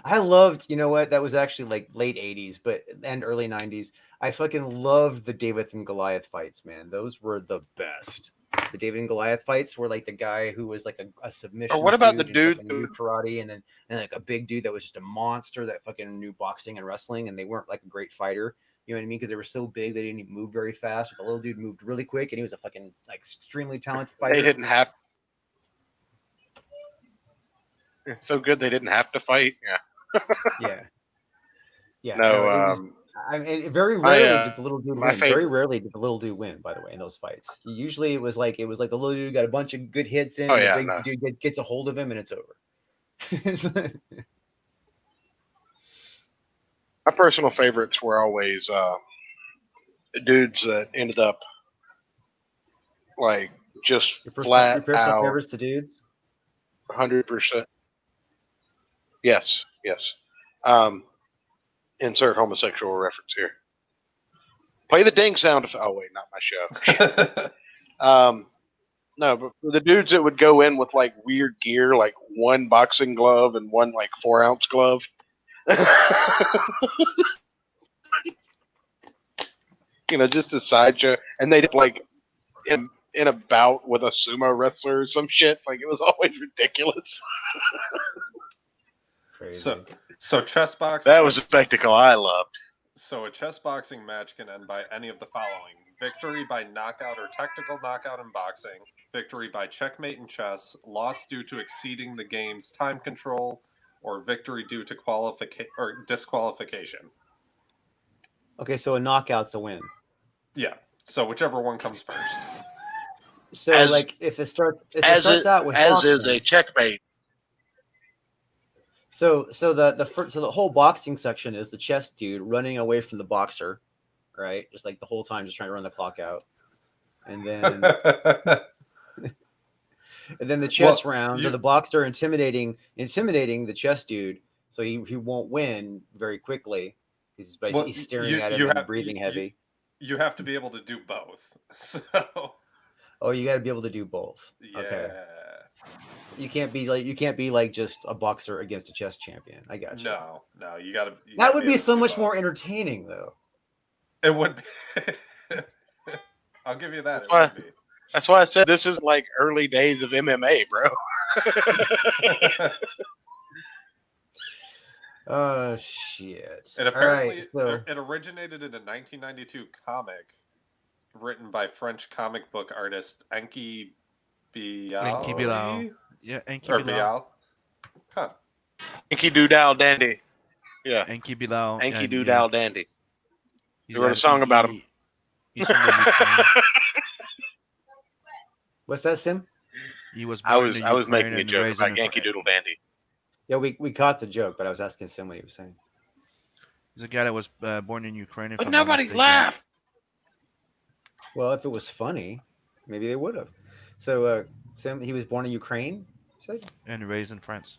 I loved, you know what? That was actually like late 80s, and early 90s. I fucking loved the David and Goliath fights, man. Those were the best. The David and Goliath fights were like the guy who was like a submission. Or what about the and dude fucking knew karate, and like a big dude that was just a monster that fucking knew boxing and wrestling, and they weren't like a great fighter. You know what I mean? Because they were so big, they didn't even move very fast. But the little dude moved really quick, and he was a fucking like extremely talented fighter. They didn't have. It's so good they didn't have to fight. Yeah. Yeah. No. I mean, very rarely did the little dude win. favorite- Very rarely did the little dude win. By the way, in those fights, usually it was like the little dude got a bunch of good hits in, Oh, and yeah, the big no. dude gets a hold of him, and it's over. My personal favorites were always dudes that ended up like just Your flat personal out favorites, the dudes. 100%. Yes. Insert homosexual reference here. Play the ding sound. Oh wait, not my show. No, but for the dudes that would go in with like weird gear, like one boxing glove and one like 4-ounce glove. Just a sideshow, and they'd like in a bout with a sumo wrestler or some shit. Like it was always ridiculous. Crazy. So chess boxing. That was a spectacle I loved. So a chess boxing match can end by any of the following: victory by knockout or technical knockout in boxing, victory by checkmate in chess, loss due to exceeding the game's time control, or victory due to disqualification. Okay, so a knockout's a win. Yeah. So whichever one comes first. So As- like if it starts out with as boxing, is a checkmate. So the whole boxing section is the chess dude running away from the boxer, right? Just like the whole time, just trying to run the clock out, and then the chess rounds are the boxer intimidating the chess dude, so he won't win very quickly. He's staring at him and breathing heavy. You have to be able to do both. So. Oh, you got to be able to do both. Yeah. Okay. You can't be like just a boxer against a chess champion. I got you. No, you gotta. That would be so much more entertaining, though. It would be. I'll give you that. That's why- That's why I said this is like early days of MMA, bro. Oh shit! And apparently, All right, so it originated in a 1992 comic written by French comic book artist Enki Bilal. Enki Bilal. Yeah, Enki Or Bilal. Bilal. Huh. Enki Doodle Dandy. Yeah, Enki Bilal. Enki and, Doodle Dandy. he's They wrote a got- song about him. He's from the Ukraine. What's that, Sim? He was I born was in I was Ukraine making a and joke raised about in Yankee Doodle Dandy. Yeah, we caught the joke, but I was asking Sim what he was saying. He's a guy that was born in Ukraine. If But I'm not nobody mistaken. laughed. Well, if it was funny, maybe they would have. So, Sim, he was born in Ukraine, you said? And raised in France.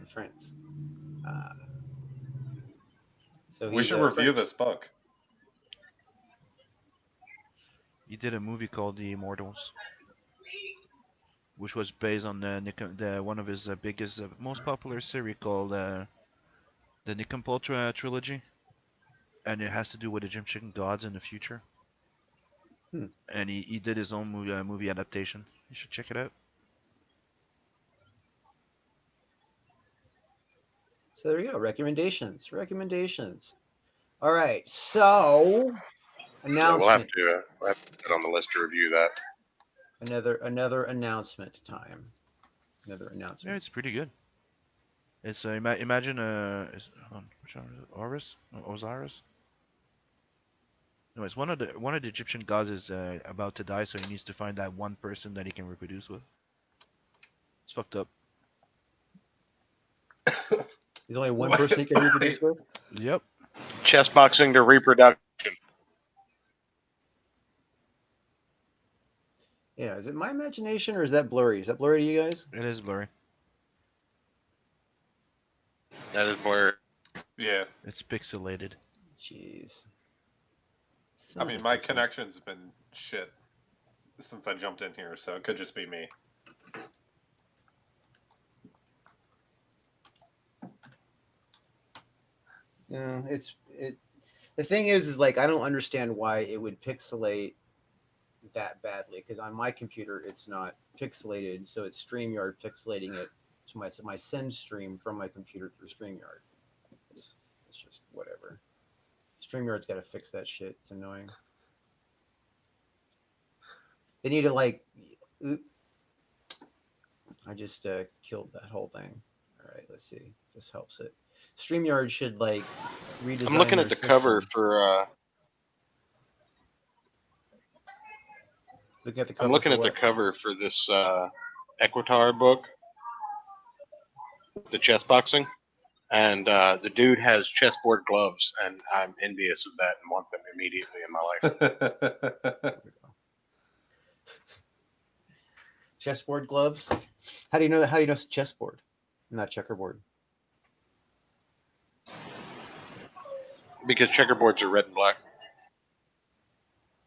In France. So We he's, should review French. this book. He did a movie called The Immortals, which was based on the one of his biggest, most popular series called the Nikompotra trilogy, and it has to do with Egyptian gods in the future. And he did his own movie adaptation. You should check it out. So there you go. Recommendations. All right. So Yeah, we'll have announcement. to put it on the list to review that. Another announcement time. Another Yeah, announcement. it's pretty good. It's imagine hold on, which one is it? Horus? No, Osiris? Anyways, one of the Egyptian gods is about to die, so he needs to find that one person that he can reproduce with. It's fucked up. There's only one person he can reproduce with. Yep. Chess boxing to reproduction. Yeah, is it my imagination or is that blurry? Is that blurry to you guys? It is blurry. That is blurred. Yeah. It's pixelated. Jeez. I mean, my connection's been shit since I jumped in here, so it could just be me. No, the thing is like I don't understand why it would pixelate that badly because on my computer it's not pixelated, so it's StreamYard pixelating it to my send stream from my computer through StreamYard. It's just whatever. StreamYard's got to fix that shit. It's annoying. They need to like. I just killed that whole thing. All right, let's see if this helps it. StreamYard should like redesign. I'm looking at the their cover system. for. Looking at the cover. I'm looking for at the what? cover for this Equitar book, the chess boxing, and the dude has chessboard gloves, and I'm envious of that and want them immediately in my life. Chessboard gloves. How do you know that? How do you know it's chessboard, not checkerboard? Because checkerboards are red and black.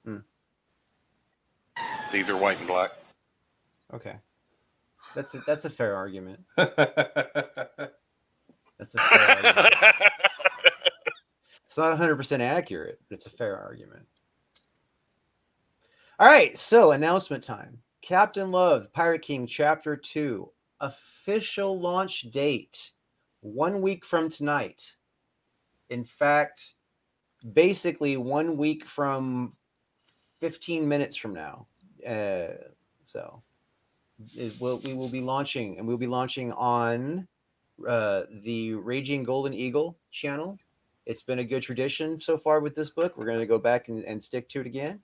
Hmm. These are white and black. Okay, that's a fair argument. That's a fair argument. It's not 100% accurate, but it's a fair argument. All right, so announcement time. Captain Love, Pirate King Chapter 2, official launch date 1 week from tonight. In fact, basically 1 week from 15 minutes from now. We will be launching, and we'll be launching on the Raging Golden Eagle channel. It's been a good tradition so far with this book. We're going to go back and stick to it again.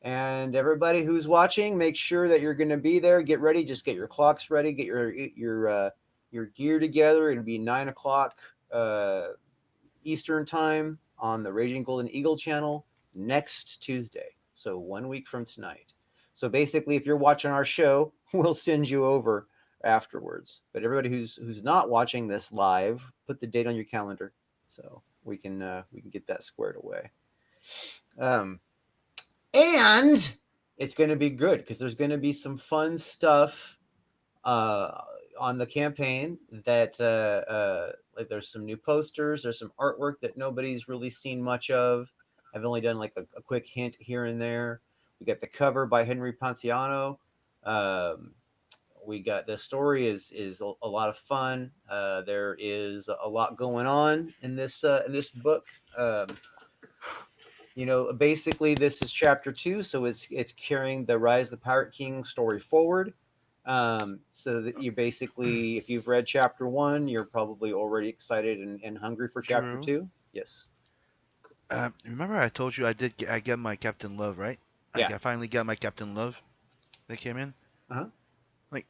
And everybody who's watching, make sure that you're going to be there. Get ready. Just get your clocks ready. Get your gear together. It'll be 9 o'clock Eastern time on the Raging Golden Eagle channel next Tuesday. So 1 week from tonight. So basically, if you're watching our show, we'll send you over afterwards. But everybody who's not watching this live, put the date on your calendar so we can get that squared away. And it's going to be good because there's going to be some fun stuff on the campaign that like there's some new posters, there's some artwork that nobody's really seen much of. I've only done like a quick hint here and there. We got the cover by Henry Ponciano. We got the story is a lot of fun. There is a lot going on in this book. Basically this is chapter 2, so it's carrying the Rise of the Pirate King story forward. So that you basically, if you've read chapter 1, you're probably already excited and hungry for chapter Drew? 2. Yes. Remember I told you I get my Captain Love, right? Yeah. I finally got my Captain Love. That came in. Uh-huh. Like,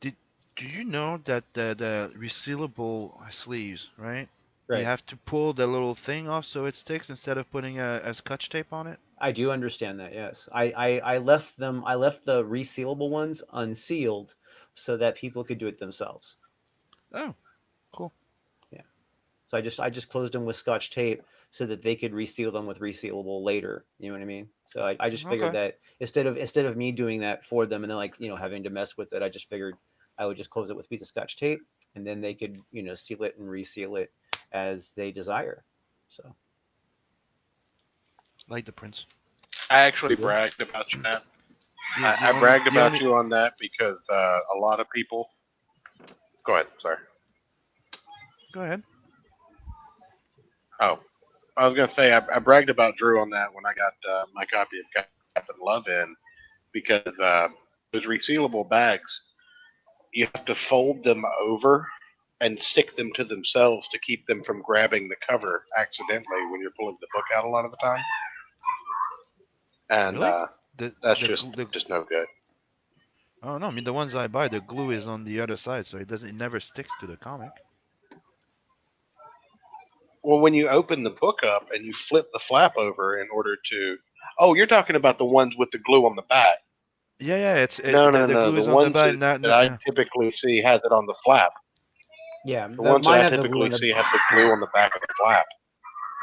do you know that the resealable sleeves, right? Right. You have to pull the little thing off so it sticks instead of putting a Scotch tape on it. I do understand that. Yes, I left them. I left the resealable ones unsealed so that people could do it themselves. Oh, cool. Yeah. So I just closed them with Scotch tape so that they could reseal them with resealable later. You know what I mean? So I just figured that instead of me doing that for them and then having to mess with it, I just figured I would just close it with a piece of Scotch tape and then they could seal it and reseal it as they desire. So. Like the Prince. I actually bragged about you, Nat. Yeah, I bragged about you on that because a lot of people. Go ahead. Sorry. Go ahead. Oh, I was gonna say I bragged about Drew on that when I got my copy of Captain Love in because those resealable bags, you have to fold them over and stick them to themselves to keep them from grabbing the cover accidentally when you're pulling the book out a lot of the time. And Really? that's just no good. Oh no, I mean the ones I buy, the glue is on the other side, so it never sticks to the comic. Well, when you open the book up and you flip the flap over in order to, oh, you're talking about the ones with the glue on the back. Yeah, No. the glue is The on the ones back. that I typically see has it on the flap. Yeah, The ones that I typically see have the glue on the back of the flap.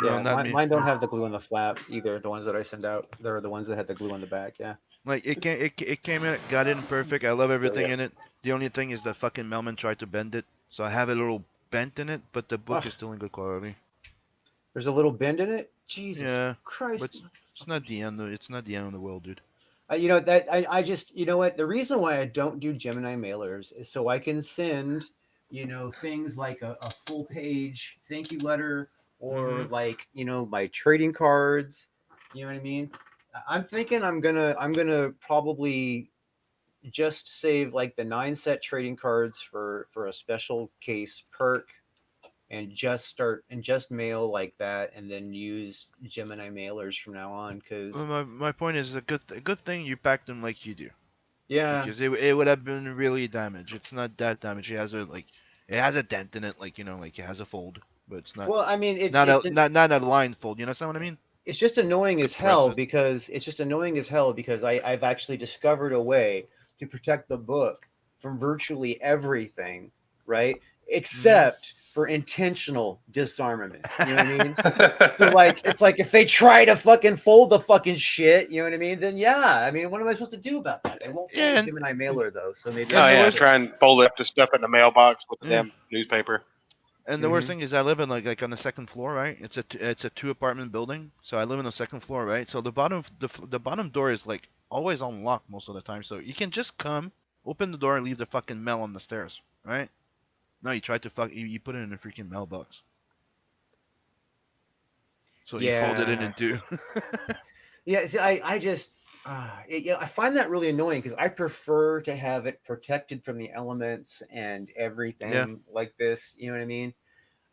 Yeah, No, not me. mine don't have the glue on the flap either. The ones that I send out, they're the ones that had the glue on the back. Yeah. Like it came in, got in perfect. I love everything in it. The only thing is the fucking Melman tried to bend it, so I have a little bent in it, but the book is still in good quality. There's a little bend in it. Jesus Christ! But it's not the end. It's not the end of the world, dude. I just what the reason why I don't do Gemini mailers is so I can send things like a full page thank you letter or my trading cards. You know what I mean? I'm thinking I'm gonna probably just save like the 9 set trading cards for a special case perk and just mail like that and then use Gemini mailers from now on because my point is a good thing you packed them like you do. Yeah, because it would have been really damaged. It's not that damaged. It has a dent in it, it has a fold, but it's not. Well, I mean, it's not a line fold. You understand what I mean? It's just annoying as hell because I've actually discovered a way to protect the book from virtually everything, right? Except for intentional disarmament. You know what I mean? So it's like if they try to fucking fold the fucking shit, you know what I mean? Then yeah, I mean, what am I supposed to do about that? They won't fold the Gemini mailer though, so maybe. Oh yeah, try and fold up the stuff in the mailbox with the damn newspaper. And the worst thing is I live in like on the second floor, right? It's a 2-apartment building, so I live on the second floor, right? So the bottom door is like always unlocked most of the time, so you can just come, open the door, and leave the fucking mail on the stairs, right? No, you try to you put it in a freaking mailbox. So you fold it in two. Yeah, see, I just I find that really annoying because I prefer to have it protected from the elements and everything like this. You know what I mean?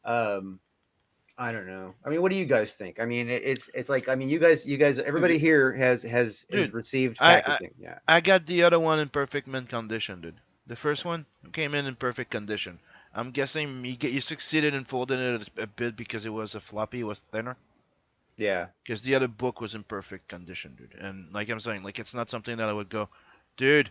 I don't know. I mean, what do you guys think? I mean, it's like, I mean, you guys, everybody here has received packaging. I got the other one in perfect mint condition, dude. The first one came in perfect condition. I'm guessing you succeeded in folding it a bit because it was a floppy, it was thinner. Yeah. Because the other book was in perfect condition, dude. And like I'm saying, it's not something that I would go, dude,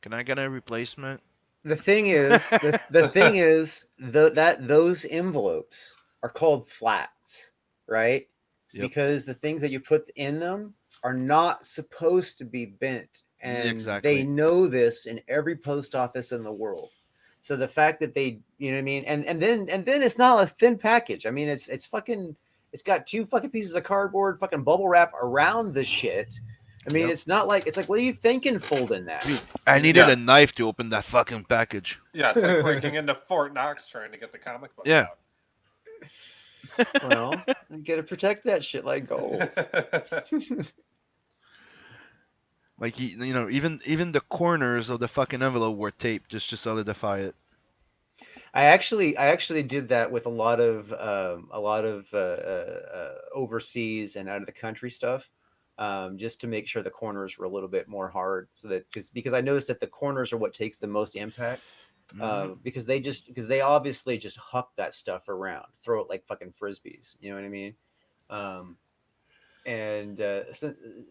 can I get a replacement? The thing is, the thing is that those envelopes are called flats, right? Yep. Because the things that you put in them are not supposed to be bent. And they know this in every post office in the world. So the fact that they, you know what I mean? And then it's not a thin package. I mean, it's fucking, it's got 2 fucking pieces of cardboard, fucking bubble wrap around the shit. I mean, it's not like, it's like, what are you thinking folding that? Dude, I needed a knife to open that fucking package. Yeah, it's like breaking into Fort Knox trying to get the comic book out. Well, you gotta protect that shit like gold. Like you know, even the corners of the fucking envelope were taped just to solidify it. I actually did that with a lot of overseas and out of the country stuff, just to make sure the corners were a little bit more hard, so that because I noticed that the corners are what takes the most impact, Mhm. because they obviously just huck that stuff around, throw it like fucking frisbees. You know what I mean? Um, and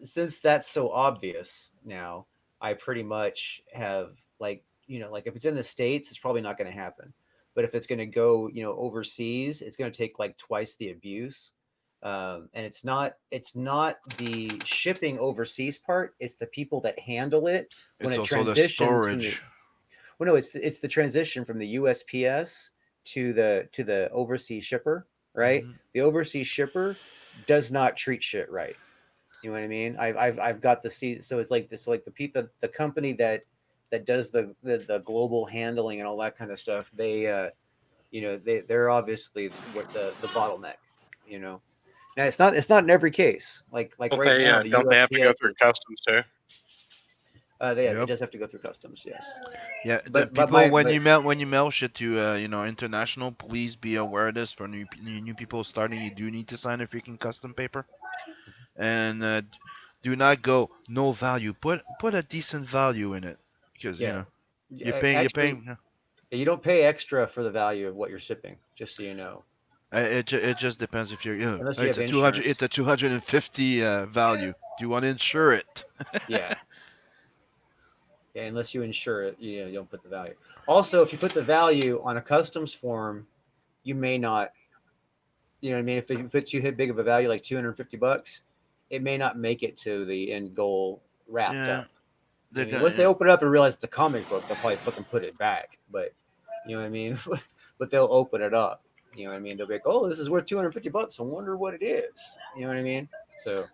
since that's so obvious now, I pretty much have, like, like if it's in the States, it's probably not going to happen, but if it's going to go overseas, it's going to take like twice the abuse. And it's not the shipping overseas part, it's the people that handle it when It's it also the transitions from the storage. well, no, it's the transition from the USPS to the overseas shipper, right? Mhm. The overseas shipper does not treat shit right. You know what I mean? I've got the seat, so it's like this, like the company that does the global handling and all that kind of stuff. They're obviously what the bottleneck. You know, now it's not in every case. Like Don't right they? now, the Don't they have to go USPS through is customs too? it Yep. does have to go through customs, yes. Yeah, the But people my when but you mail shit to international, please be aware of this for new people starting. You do need to sign a freaking custom paper, and do not go no value. Put a decent value in it because yeah, you're actually, paying. you don't pay extra for the value of what you're shipping, just so you know, It just depends if you're unless you it's have a 200 insurance. it's a 250 value. Do you want to insure it? Yeah. Yeah, unless you insure it, you don't put the value. Also, if you put the value on a customs form, you may not. You know what I mean? If you put too big of a value, like $250, it may not make it to the end goal wrapped Yeah, up. You they're know what I mean? Once they gonna. open it up and realize it's a comic book, they'll probably fucking put it back. But you know what I mean? But they'll open it up. You know what I mean? They'll be like, "Oh, this is worth $250. I wonder what it is." You know what I mean? So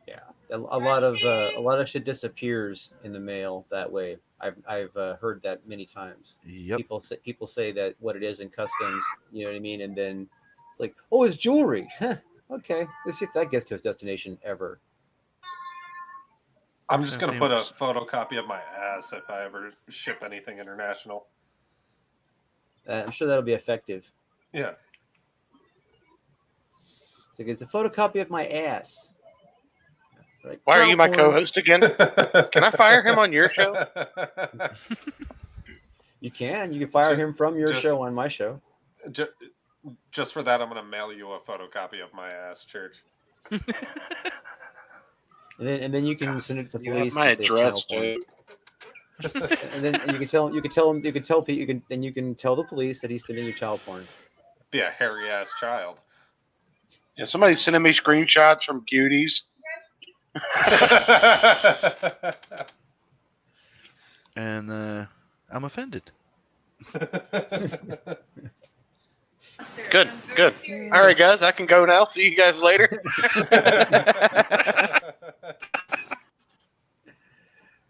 yeah, a lot of shit disappears in the mail that way. I've heard that many times. Yep. People say that what it is in customs, you know what I mean, and then it's like, oh, it's jewelry. Huh, okay, let's see if that gets to its destination ever. I'm just Same gonna thing. put a photocopy of my ass if I ever ship anything international. I'm sure that'll be effective. Yeah. It's a photocopy of my ass. Like, Why are you child my porn. co-host again? Can I fire him on your show? You can fire him from your just- show on my show. Just for that, I'm gonna mail you a photocopy of my ass, Church. And then you can send it to the You have police my and say it's address, child porn. dude. And then you can tell the police that he's sending you child porn. Be a hairy ass child. Yeah, somebody's sending me screenshots from cuties. And I'm offended. Good. All right, guys, I can go now. See you guys later.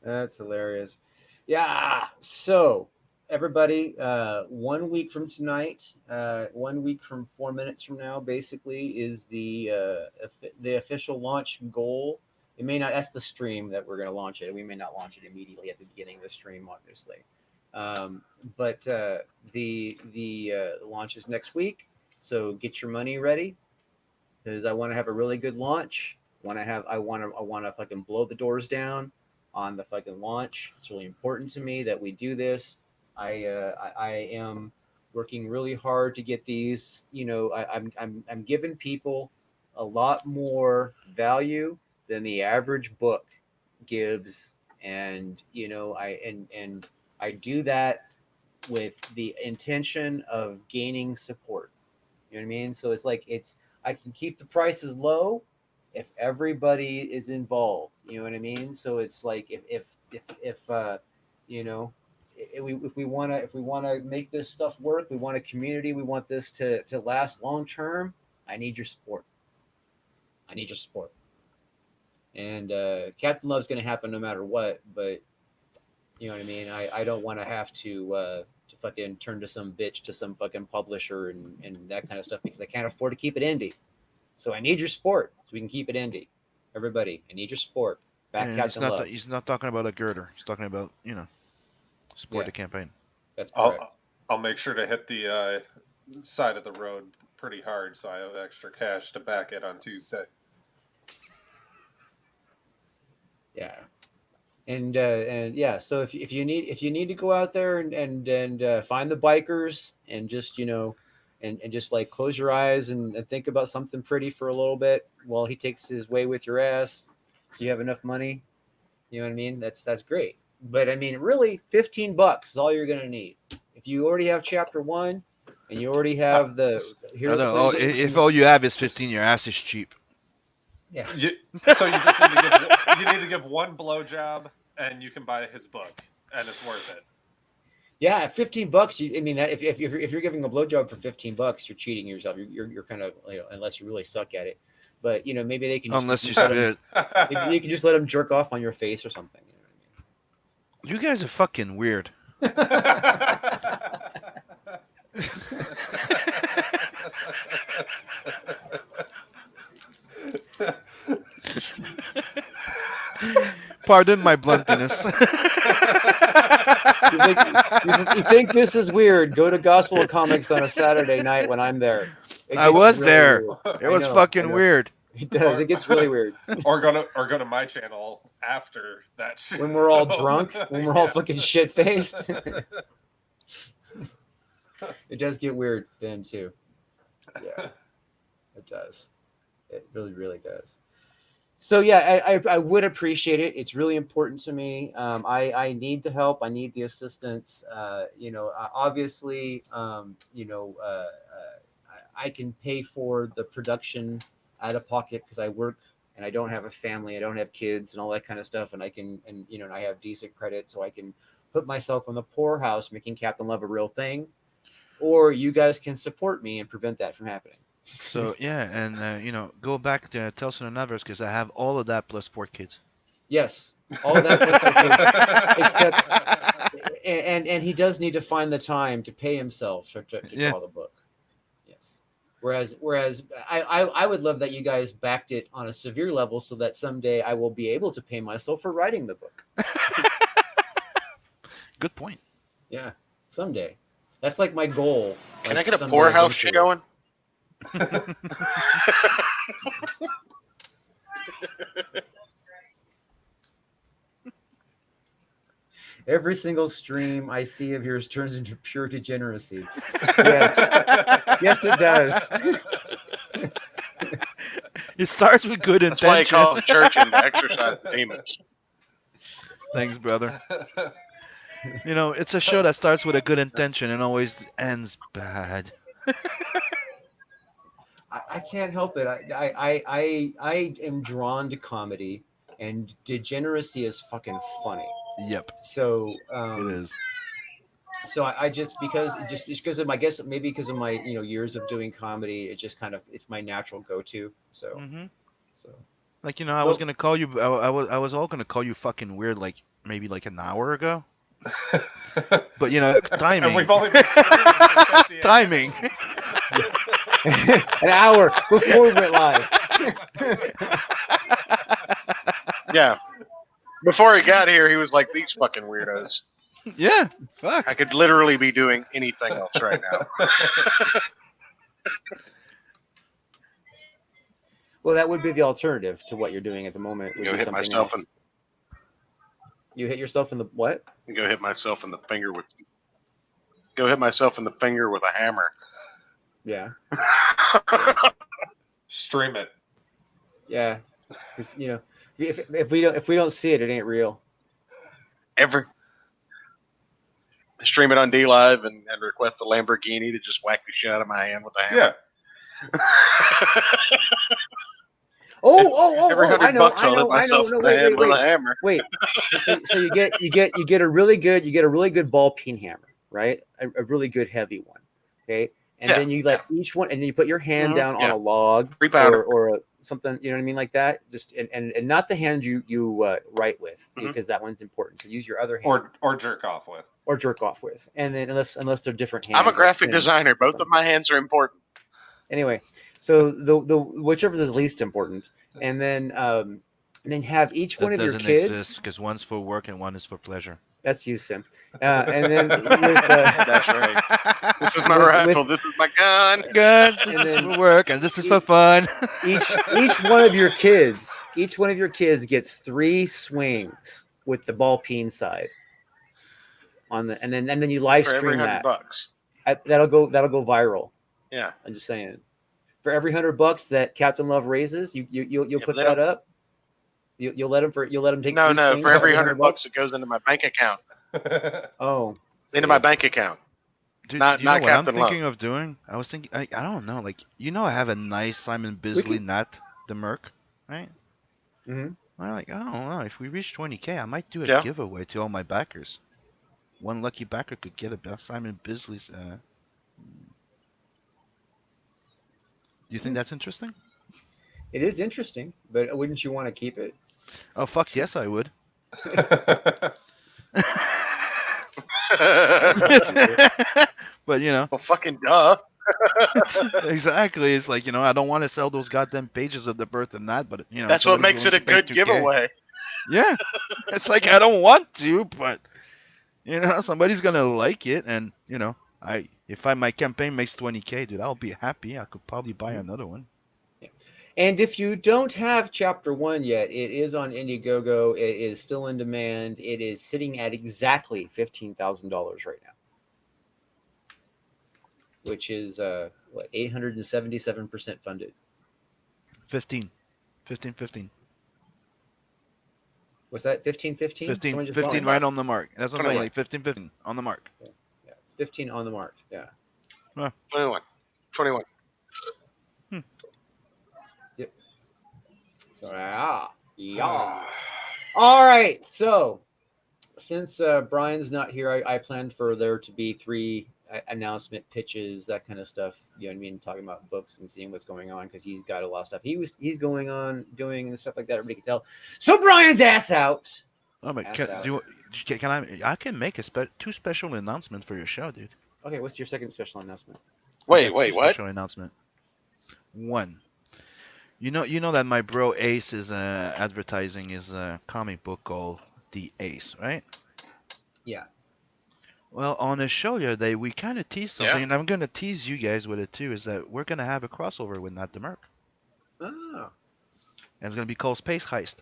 That's hilarious. Yeah. So everybody, 1 week from tonight, 1 week from 4 minutes from now, basically is the official launch goal. It may not. That's the stream that we're going to launch it. We may not launch it immediately at the beginning of the stream, obviously. But the launch is next week. So get your money ready, because I want to have a really good launch. I want to fucking blow the doors down on the fucking launch. It's really important to me that we do this. I am working really hard to get these. I'm giving people a lot more value than the average book gives, and I do that with the intention of gaining support. You know what I mean? So it's like I can keep the prices low if everybody is involved. You know what I mean? So it's like if we want to make this stuff work, we want a community, we want this to last long term. I need your support. And Captain Love's going to happen no matter what. But you know what I mean? I don't want to have to fucking turn to some bitch to some fucking publisher and that kind of stuff because I can't afford to keep it indie. So I need your support so we can keep it indie. Everybody, I need your support. Back And Captain Love. he's not talking about a girder. He's talking about, support Yeah. the campaign. That's correct. I'll make sure to hit the side of the road pretty hard so I have extra cash to back it on Tuesday. Yeah. And yeah, so if you need to go out there and find the bikers and just and just like close your eyes and think about something pretty for a little bit while he takes his way with your ass, so you have enough money, you know what I mean? That's great. But I mean, really, $15 is all you're gonna need. If you already have chapter 1 and you already have If all you have is 15, your ass is cheap. yeah. So you just need to give one blowjob, and you can buy his book, and it's worth it. Yeah, $15. I mean, if you're giving a blowjob for $15, you're cheating yourself. You're kind of unless you really suck at it. But maybe they can Unless you let spit. maybe you can just let them jerk off on your face or something. You know what You guys are fucking weird. Pardon my bluntness. you think this is weird? Go to Gospel of Comics on a Saturday night when I'm there. I was there. Weird. It was I know. fucking weird. It does. It gets really weird or go to my channel after that shit. when we're all drunk, when we're all fucking shit faced. It does get weird then too. Yeah, it does. It really, really does. So yeah, I would appreciate it. It's really important to me. I need the help. I need the assistance. Obviously, I can pay for the production out of pocket because I work and I don't have a family. I don't have kids and all that kind of stuff. And I can, and I have decent credit, so I can put myself in the poorhouse making Captain Love a real thing. Or you guys can support me and prevent that from happening. So yeah, and go back to Telson and others because I have all of that plus 4 kids. Yes, all of that. Except, and he does need to find the time to pay himself to draw the book. Yes. Whereas I would love that you guys backed it on a severe level so that someday I will be able to pay myself for writing the book. Good point. Yeah, someday. That's like my goal. Can like I get a someday poorhouse eventually. going? Every single stream I see of yours turns into pure degeneracy. Yes, it does. It starts with good That's why I intentions. call it church and exercise demons. Thanks, brother. It's a show that starts with a good intention and always ends bad. I can't help it. I am drawn to comedy, and degeneracy is fucking funny. Yep, So it is. So I just because of my maybe because of my years of doing comedy, it just kind of it's my natural go-to. So Mm-hmm. so Like I was gonna call you. I was all gonna call you fucking weird. Like maybe like an hour ago. But timing. And we've only been for 58 Timing. minutes. an hour before we went live. Yeah. Before he got here, he was like, these fucking weirdos. Yeah. Fuck. I could literally be doing anything else right now. Well, that would be the alternative to what you're doing at the moment. Would Go be hit something myself else. You hit yourself in the what? Go hit myself in the finger with a hammer. Yeah. Stream it. Yeah. 'Cause, if we don't see it, it ain't real. Stream it on D Live and request the Lamborghini to just whack the shit out of my hand with a hammer. Yeah. Every $100 I know. I'll hit myself No, in the hand with a wait. hammer. Wait. So you get a really good ball peen hammer, right? A really good heavy one. Okay. and Yeah, then you let each one, and then you put your hand Mhm, down on yeah. a log 3 pounder. or something, you know what I mean, like that. Just and not the hand you write with, Mhm. because that one's important. So use your other hand Or jerk off with. or jerk off with, and then unless they're different hands. I'm a like graphic Sim. designer. Both of my hands are important. Anyway, so the whichever is least important, and then have each That one of your doesn't kids. exist because one's for work and one is for pleasure. That's you, Sim. And then with That's right. This is my With- rifle. This is my gun. Good. This And is then for work and this is for fun. each one of your kids gets 3 swings with the ball peen side on the, and then you live For every stream that. $100. That'll go viral. Yeah. I'm just saying. For every $100 that Captain Love raises, you'll Yeah, put but they that up. You'll let him take No, 3 no. swings For every $100. $100, it goes into my bank account. Oh, Into see. my bank account. Dude, Not- you know not what Captain I'm Love. thinking of doing? I was thinking, I don't know, like, I have a nice Simon Bisley can- Nat the Merc, right? Mhm. I'm like, I don't know, if we reach 20K, I might do a Yeah. giveaway to all my backers. One lucky backer could get a Simon Bisley's. Do you think that's interesting? It is interesting, but wouldn't you want to keep it? Oh, fuck yes, I would. But, well, fucking duh. exactly. It's like, I don't want to sell those goddamn pages of the birth and that, but, That's what somebody's makes it willing a to pay good 2K. giveaway. Yeah. It's like, I don't want to, but, somebody's going to like it. And, if my campaign makes 20K, dude, I'll be happy. I could probably buy another one. And if you don't have Chapter 1 yet, it is on Indiegogo. It is still in demand. It is sitting at exactly $15,000 right now, which is 877% funded. 15. Was that 15? 15 right on the mark. That's what I'm saying. Yeah. Like 15 on the mark. Yeah, it's 15 on the mark. Yeah. 21. So yeah. All right. So since Brian's not here, I planned for there to be 3 announcement pitches, that kind of stuff. You know what I mean? Talking about books and seeing what's going on, because he's got a lot of stuff he's going on doing and stuff like that. Everybody can tell. So Brian's ass out. Oh my, Pass can, out. do you, can I can make 2 special announcements for your show, dude. Okay, what's your second special announcement? Wait, Two what? Special announcement. 1. You know that my bro Ace is advertising his comic book called The Ace, right? Yeah. Well, on the show the other day, we kind of teased something, Yeah. and I'm gonna tease you guys with it too. Is that we're gonna have a crossover with Not the Merc, Oh. and it's gonna be called Space Heist.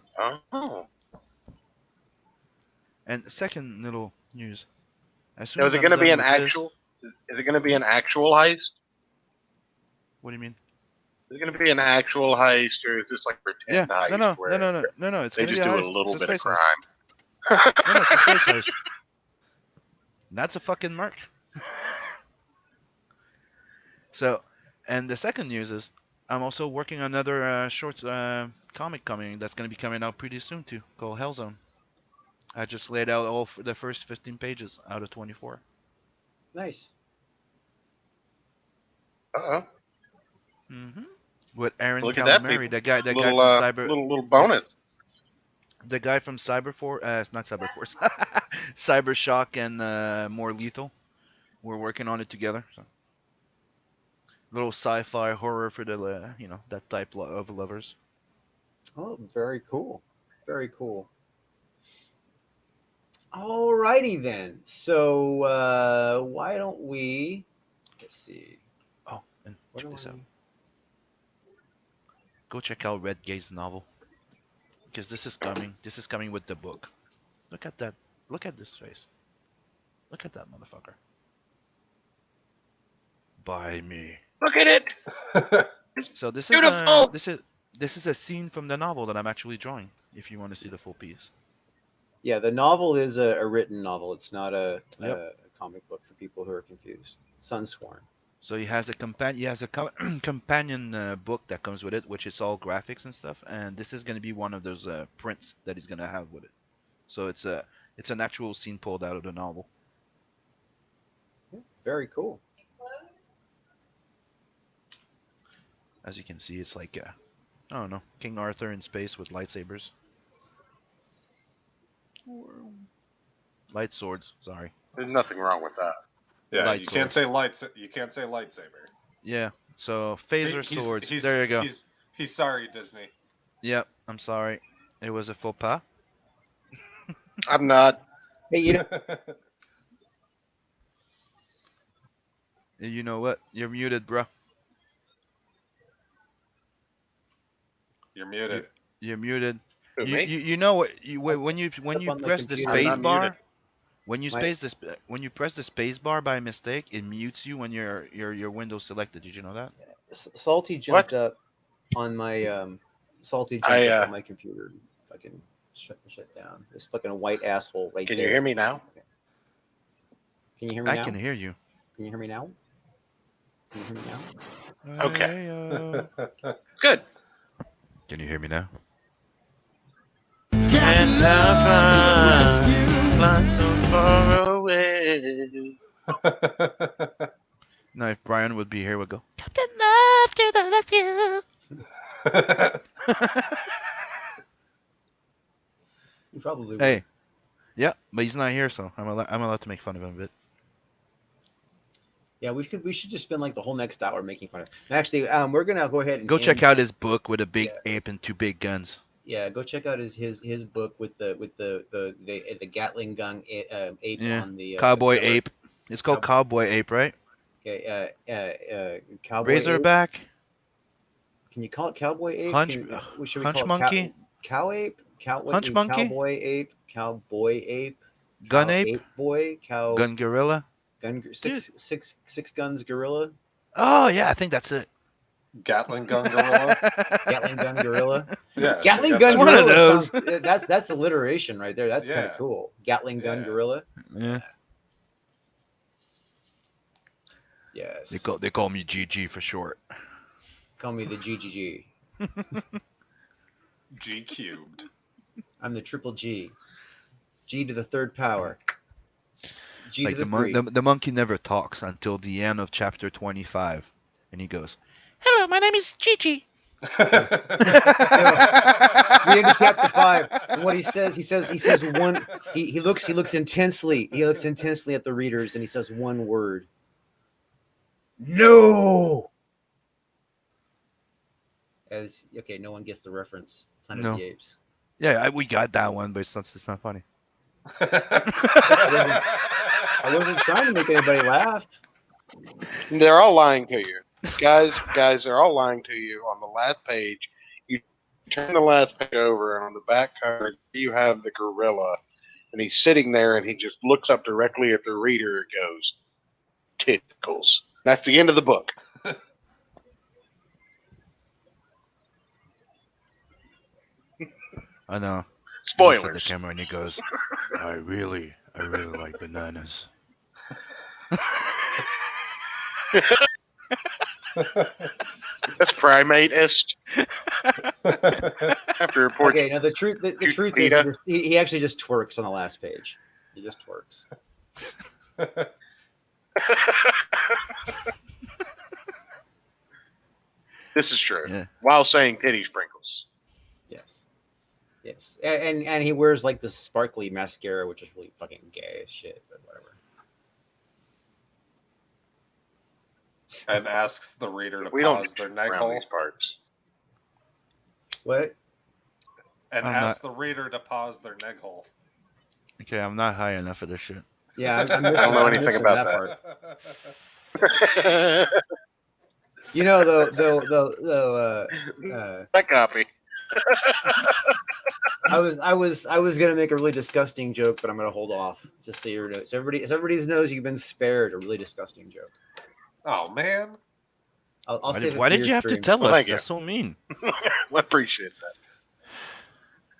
Oh. And second little news. As soon Now, as is it I'm going to done be an with this- actual? Is it going to be an actual heist? What do you mean? Is it going to be an actual heist, or is this like Yeah, pretend heist? no. It's They gonna just be do a a heist. little It's a bit of space heist. crime. No, it's a space heist. That's a fucking Merc. So, and the second news is I'm also working on another short comic that's going to be coming out pretty soon too, called Hellzone. I just laid out all the first 15 pages out of 24. Nice. Uh-oh. Mm-hmm. With Aaron Look at that, Calamari, people. the guy from Little, Cyber, little bonus. the guy from Cyberforce, not Cyberforce, Cybershock and More Lethal. We're working on it together. So. Little sci-fi horror for the that type of lovers. Oh, very cool. Very cool. Alrighty then. So why don't we? Let's see. Oh, and What check do this I- out. Go check out Red Gaze novel, because this is coming. This is coming with the book. Look at that. Look at this face. Look at that motherfucker. Buy me. Look at it. So this Beautiful! is this is a scene from the novel that I'm actually drawing. If you want to see the full piece. Yeah, the novel is a written novel. It's not a Yep. comic book for people who are confused. Sunsworn. So he has a companion book that comes with it, which is all graphics and stuff. And this is going to be one of those prints that he's going to have with it. So it's an actual scene pulled out of the novel. Very cool. As you can see, it's like I don't know, King Arthur in space with lightsabers. Light swords. Sorry. There's nothing wrong with that. Yeah, Light you can't sword. say lights. You can't say lightsaber. Yeah. So phaser He's- swords. he's- There you go. He's sorry, Disney. Yep. I'm sorry. It was a faux pas. I'm not. Hey, you know, And you know what? You're muted, bro. You're muted. You're muted. Who, You, me? you know what? When you Up on my press the computer. I'm space not bar, muted. when you My- when you press the space bar by mistake, it mutes you when your Windows selected. Did you know that? Salty jumped up on my Salty jumped up on my computer. And fucking shut down. This fucking white asshole right Can there. you hear me now? Can you hear me I now? can hear you. Can you hear me now? Can you hear me now? Okay. Good. Can you hear me now? Captain Love to the rescue. Flying so far away. Now, if Brian would be here, we'd go. Captain Love to the rescue. You probably would. Hey. Yeah, but he's not here, so I'm allowed to make fun of him a bit. Yeah, we should just spend like the whole next hour making fun of. Actually, we're gonna go ahead and Go check end- out his book with a big ape and two big guns. Yeah, go check out his book with the Gatling gun ape Yeah. on the Cowboy the cover. ape. It's called Cowboy Ape, right? Okay, cowboy ape. Razorback. Can you call it cowboy ape? Hunch- Should we hunch call it monkey? cow ape? What Hunch do you- monkey? Cowboy ape. Cowboy ape. Gun cow ape. boy. Cow. Gun gorilla. Gun. Six guns. Gorilla. Oh yeah, I think that's it. Gatling gun gorilla. Gatling gun. Gorilla. Yeah, Gatling so gun. It's one of gorilla those. sounds- that's alliteration right there. That's kind Yeah. of cool. Gatling gun. Yeah. Gorilla. Yeah. Yes. They call me GG for short. Call me the GGG. G cubed. I'm the triple G. G to the third power. G Like to the, the three. the monkey never talks until the end of chapter 25, and he goes, "Hello, my name is Gigi." The end of chapter 5. And what he says one. He looks intensely. He looks intensely at the readers, and he says one word. No. As okay, no one gets the reference. Planet of No. the Apes. Yeah, we got that one, but it's not funny. I wasn't trying to make anybody laugh. They're all lying to you. Guys, they're all lying to you. On the last page, you turn the last page over, and on the back cover, you have the gorilla. And he's sitting there, and he just looks up directly at the reader and goes, "Tentacles." That's the end of the book. I know. He looks at the Spoilers. camera and he goes, I really like bananas. That's primate-ist. After report. Okay, now the truth is Peter. he actually just twerks on the last page. He just twerks. This is true. Yeah. While saying titty sprinkles. Yes. Yes. And he wears like this sparkly mascara, which is really fucking gay as shit, but whatever. And asks the reader to We don't pause their neck around hole. these parts. What? And I'm asks the reader to pause their neck hole. Okay, I'm not high enough for this shit. Yeah, I'm I don't know I'm anything missing about part. You know, though, That copy. I was gonna make a really disgusting joke, but I'm gonna hold off just so you know. So everybody knows you've been spared a really disgusting joke. Oh man. I'll Why save did, it why for did your you have to stream. tell Well, us? thank you. That's so mean. I appreciate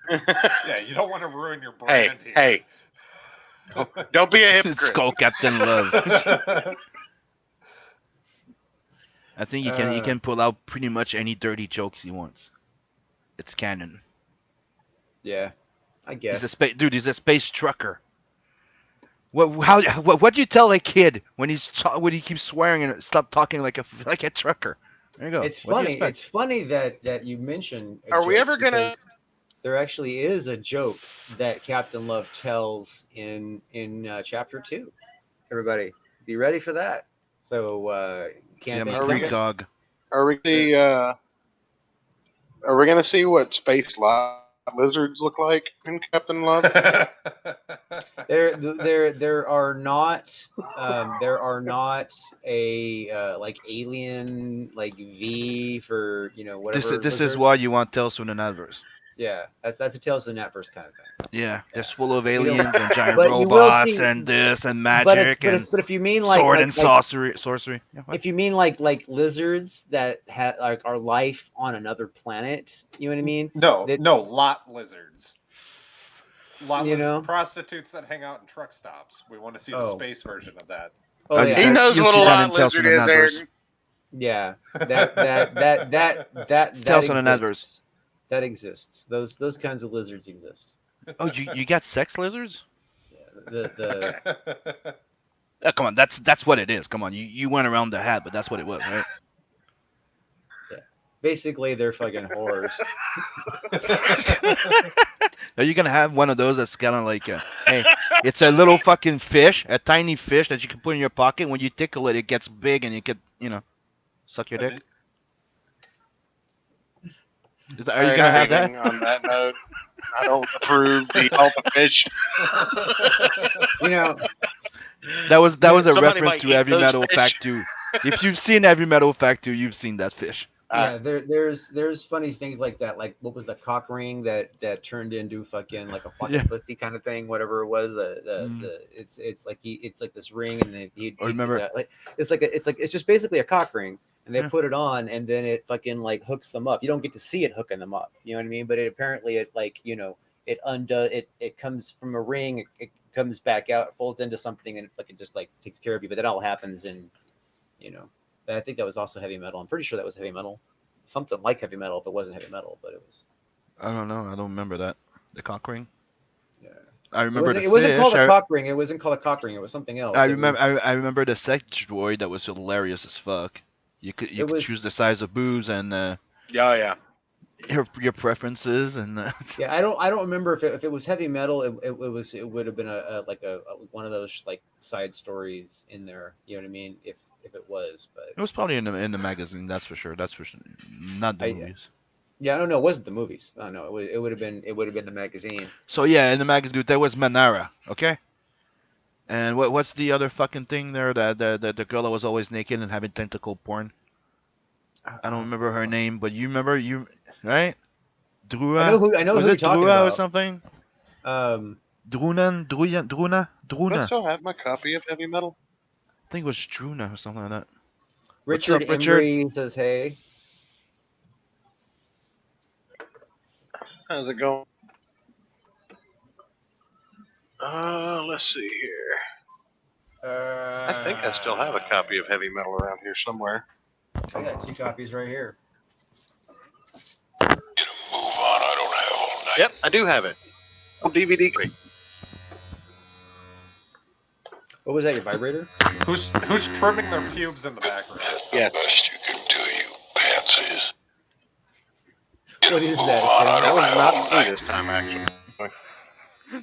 that. Yeah, you don't want to ruin your Hey, brand here. hey. Don't be a It's hypocrite. called Captain Love. I think he can pull out pretty much any dirty jokes he wants. It's canon. Yeah, I guess. He's a space trucker. What do you tell a kid when he keeps swearing and stop talking like a trucker? There you go. It's What do you funny. expect? It's funny that you mentioned. a Are we joke ever gonna- because There actually is a joke that Captain Love tells in chapter 2. Everybody, be ready for that. So See, can't I'm a think we of it. precog. Are we gonna see what space lizards look like in Captain Love? There are not a like alien like V for whatever. This is lizards. why you want Tales from the Netverse. Yeah, that's a Tales of the Netverse kind of thing. Yeah, just full of don't- aliens and giant but you will robots see- and this and But magic and if you mean like sword like, and like sorcery. Yeah, what? if you mean like lizards that have like are life on another planet, you know what I mean? No, That- no, lot lizards. Lot You lizards, know? prostitutes that hang out in truck stops. We want to see the Oh. space version of that. Oh you yeah, He got- knows you'll what a see that lot in Tales lizard from the is, Netverse. Aaron. yeah. That Tales from the exists. That exists. Those kinds of lizards exist. Oh, you got sex lizards? Yeah, the Come on, that's what it is. Come on, you went around the hat, but that's what it was, right? basically they're fucking whores. Are you gonna have one of those that's kind of like, hey, it's a little fucking fish, a tiny fish that you can put in your pocket. When you tickle it, it gets big, and you can, suck your dick. Are you gonna have that? On that note, I don't approve the alpha fish. You know, That was a Somebody reference might to eat Heavy those Metal fish. Fact 2. If you've seen Heavy Metal Fact 2, you've seen that fish. yeah, there's funny things like that. Like what was the cock ring that turned into fucking like a pocket Yeah. pussy kind of thing, whatever it was. Mm. It's like this ring, and then he remember- like it's just basically a cock ring, and they Yeah. put it on, and then it fucking like hooks them up. You don't get to see it hooking them up, you know what I mean? But it apparently it like it comes from a ring, it comes back out, it folds into something, and it fucking just like takes care of you. But that all happens in, I think that was also Heavy Metal. I'm pretty sure that was Heavy Metal. Something like Heavy Metal if it wasn't Heavy Metal, but it was. I don't know. I don't remember that. The cock ring. Yeah. I remember It wasn't the called fish. a cock ring. It wasn't called a cock ring. It was something else. I It remember. was- I remember the sex droid that was hilarious as fuck. You could It was- choose the size of boobs and Yeah. your preferences and. Yeah, I don't remember if it was Heavy Metal. It would have been a one of those like side stories in there. You know what I mean? If it was, but It was probably in the magazine. That's for sure. That's for sure. Not the movies. yeah, I don't know. It wasn't the movies. I know it would have been the magazine. So yeah, in the magazine, dude, there was Manara. Okay. And what's the other fucking thing there? That the girl that was always naked and having tentacle porn. I don't remember her name, but you remember right? Drua. I know was who it you're talking Drua or about. something? Um, Druna. I still have my copy of Heavy Metal. I think it was Druna or something like that. Richard up, Richard? Embry says, "Hey." How's it going? Let's see here. I think I still have a copy of Heavy Metal around here somewhere. I got 2 copies right here. Yep, I do have it. On DVD. What was that? Your vibrator? Who's trimming their pubes in the background? Yeah, What is that? that Sam? was not me this time, actually.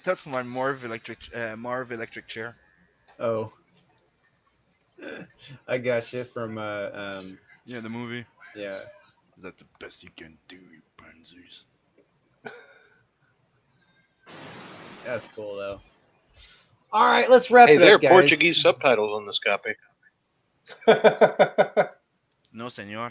That's my Marv electric chair. Oh, I got you from Yeah, the movie. yeah. Is that the best you can do, you pansies? That's cool though. All right, let's wrap Hey, it there are up, guys. Portuguese subtitles on this copy. No, senor.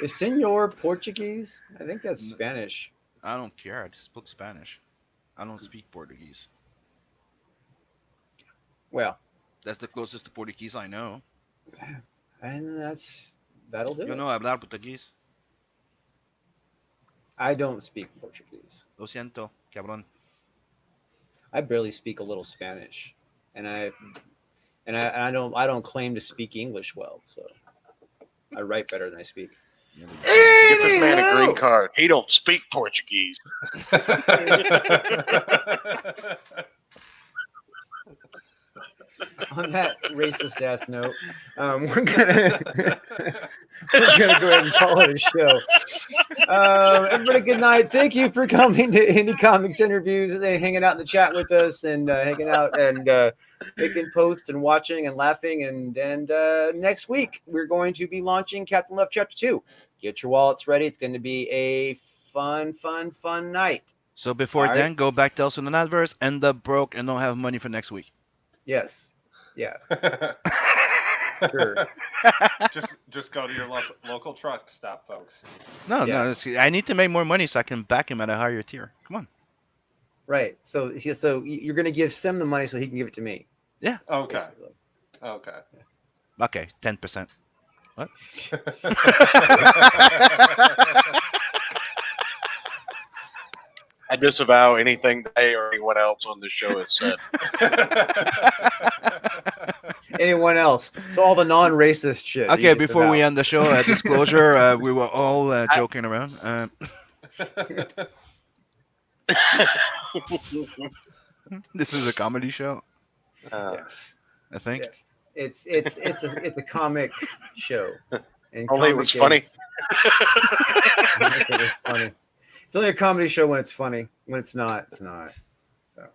Is Senor Portuguese? I think that's No. Spanish. I don't care. I just spoke Spanish. I don't speak Portuguese. Well, That's the closest to Portuguese I know. and that'll do You it. know hablar Portuguese? I don't speak Portuguese. Lo siento, cabrón. I barely speak a little Spanish, and I don't claim to speak English well. So I write better than I speak. Get this man a green card. He don't speak Portuguese. on that racist ass note, we're gonna we're gonna go ahead and call it a show. Everybody, good night. Thank you for coming to Indie Comics Interviews and hanging out in the chat with us and hanging out and making posts and watching and laughing. And next week we're going to be launching Captain Love Chapter 2. Get your wallets ready. It's going to be a fun night. So before All then, go back to Elson and Adverse, end up broke, and don't have money for next week. Yes. Yeah. Sure. just go to your local truck stop, folks. No, Yeah. I need to make more money so I can back him at a higher tier. Come on. Right. So you're going to give Sim the money so he can give it to me. Okay. Basically. Okay. Okay, 10%. What? I disavow anything they or anyone else on the show has said. Anyone else? So all the non-racist shit. Okay, before we end the show, a disclosure, we were all joking around. This is a comedy show, Yes. I think. Yes. It's a comic show. And Only it was funny. It was funny. It's only a comedy show when it's funny. When it's not, it's not. So,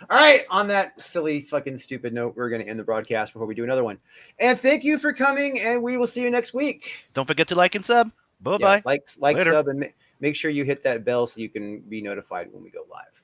all right. On that silly, fucking, stupid note, we're going to end the broadcast before we do another one. And thank you for coming. And we will see you next week. Don't forget to like and sub. Bye bye. Like, Later. sub, and make sure you hit that bell so you can be notified when we go live.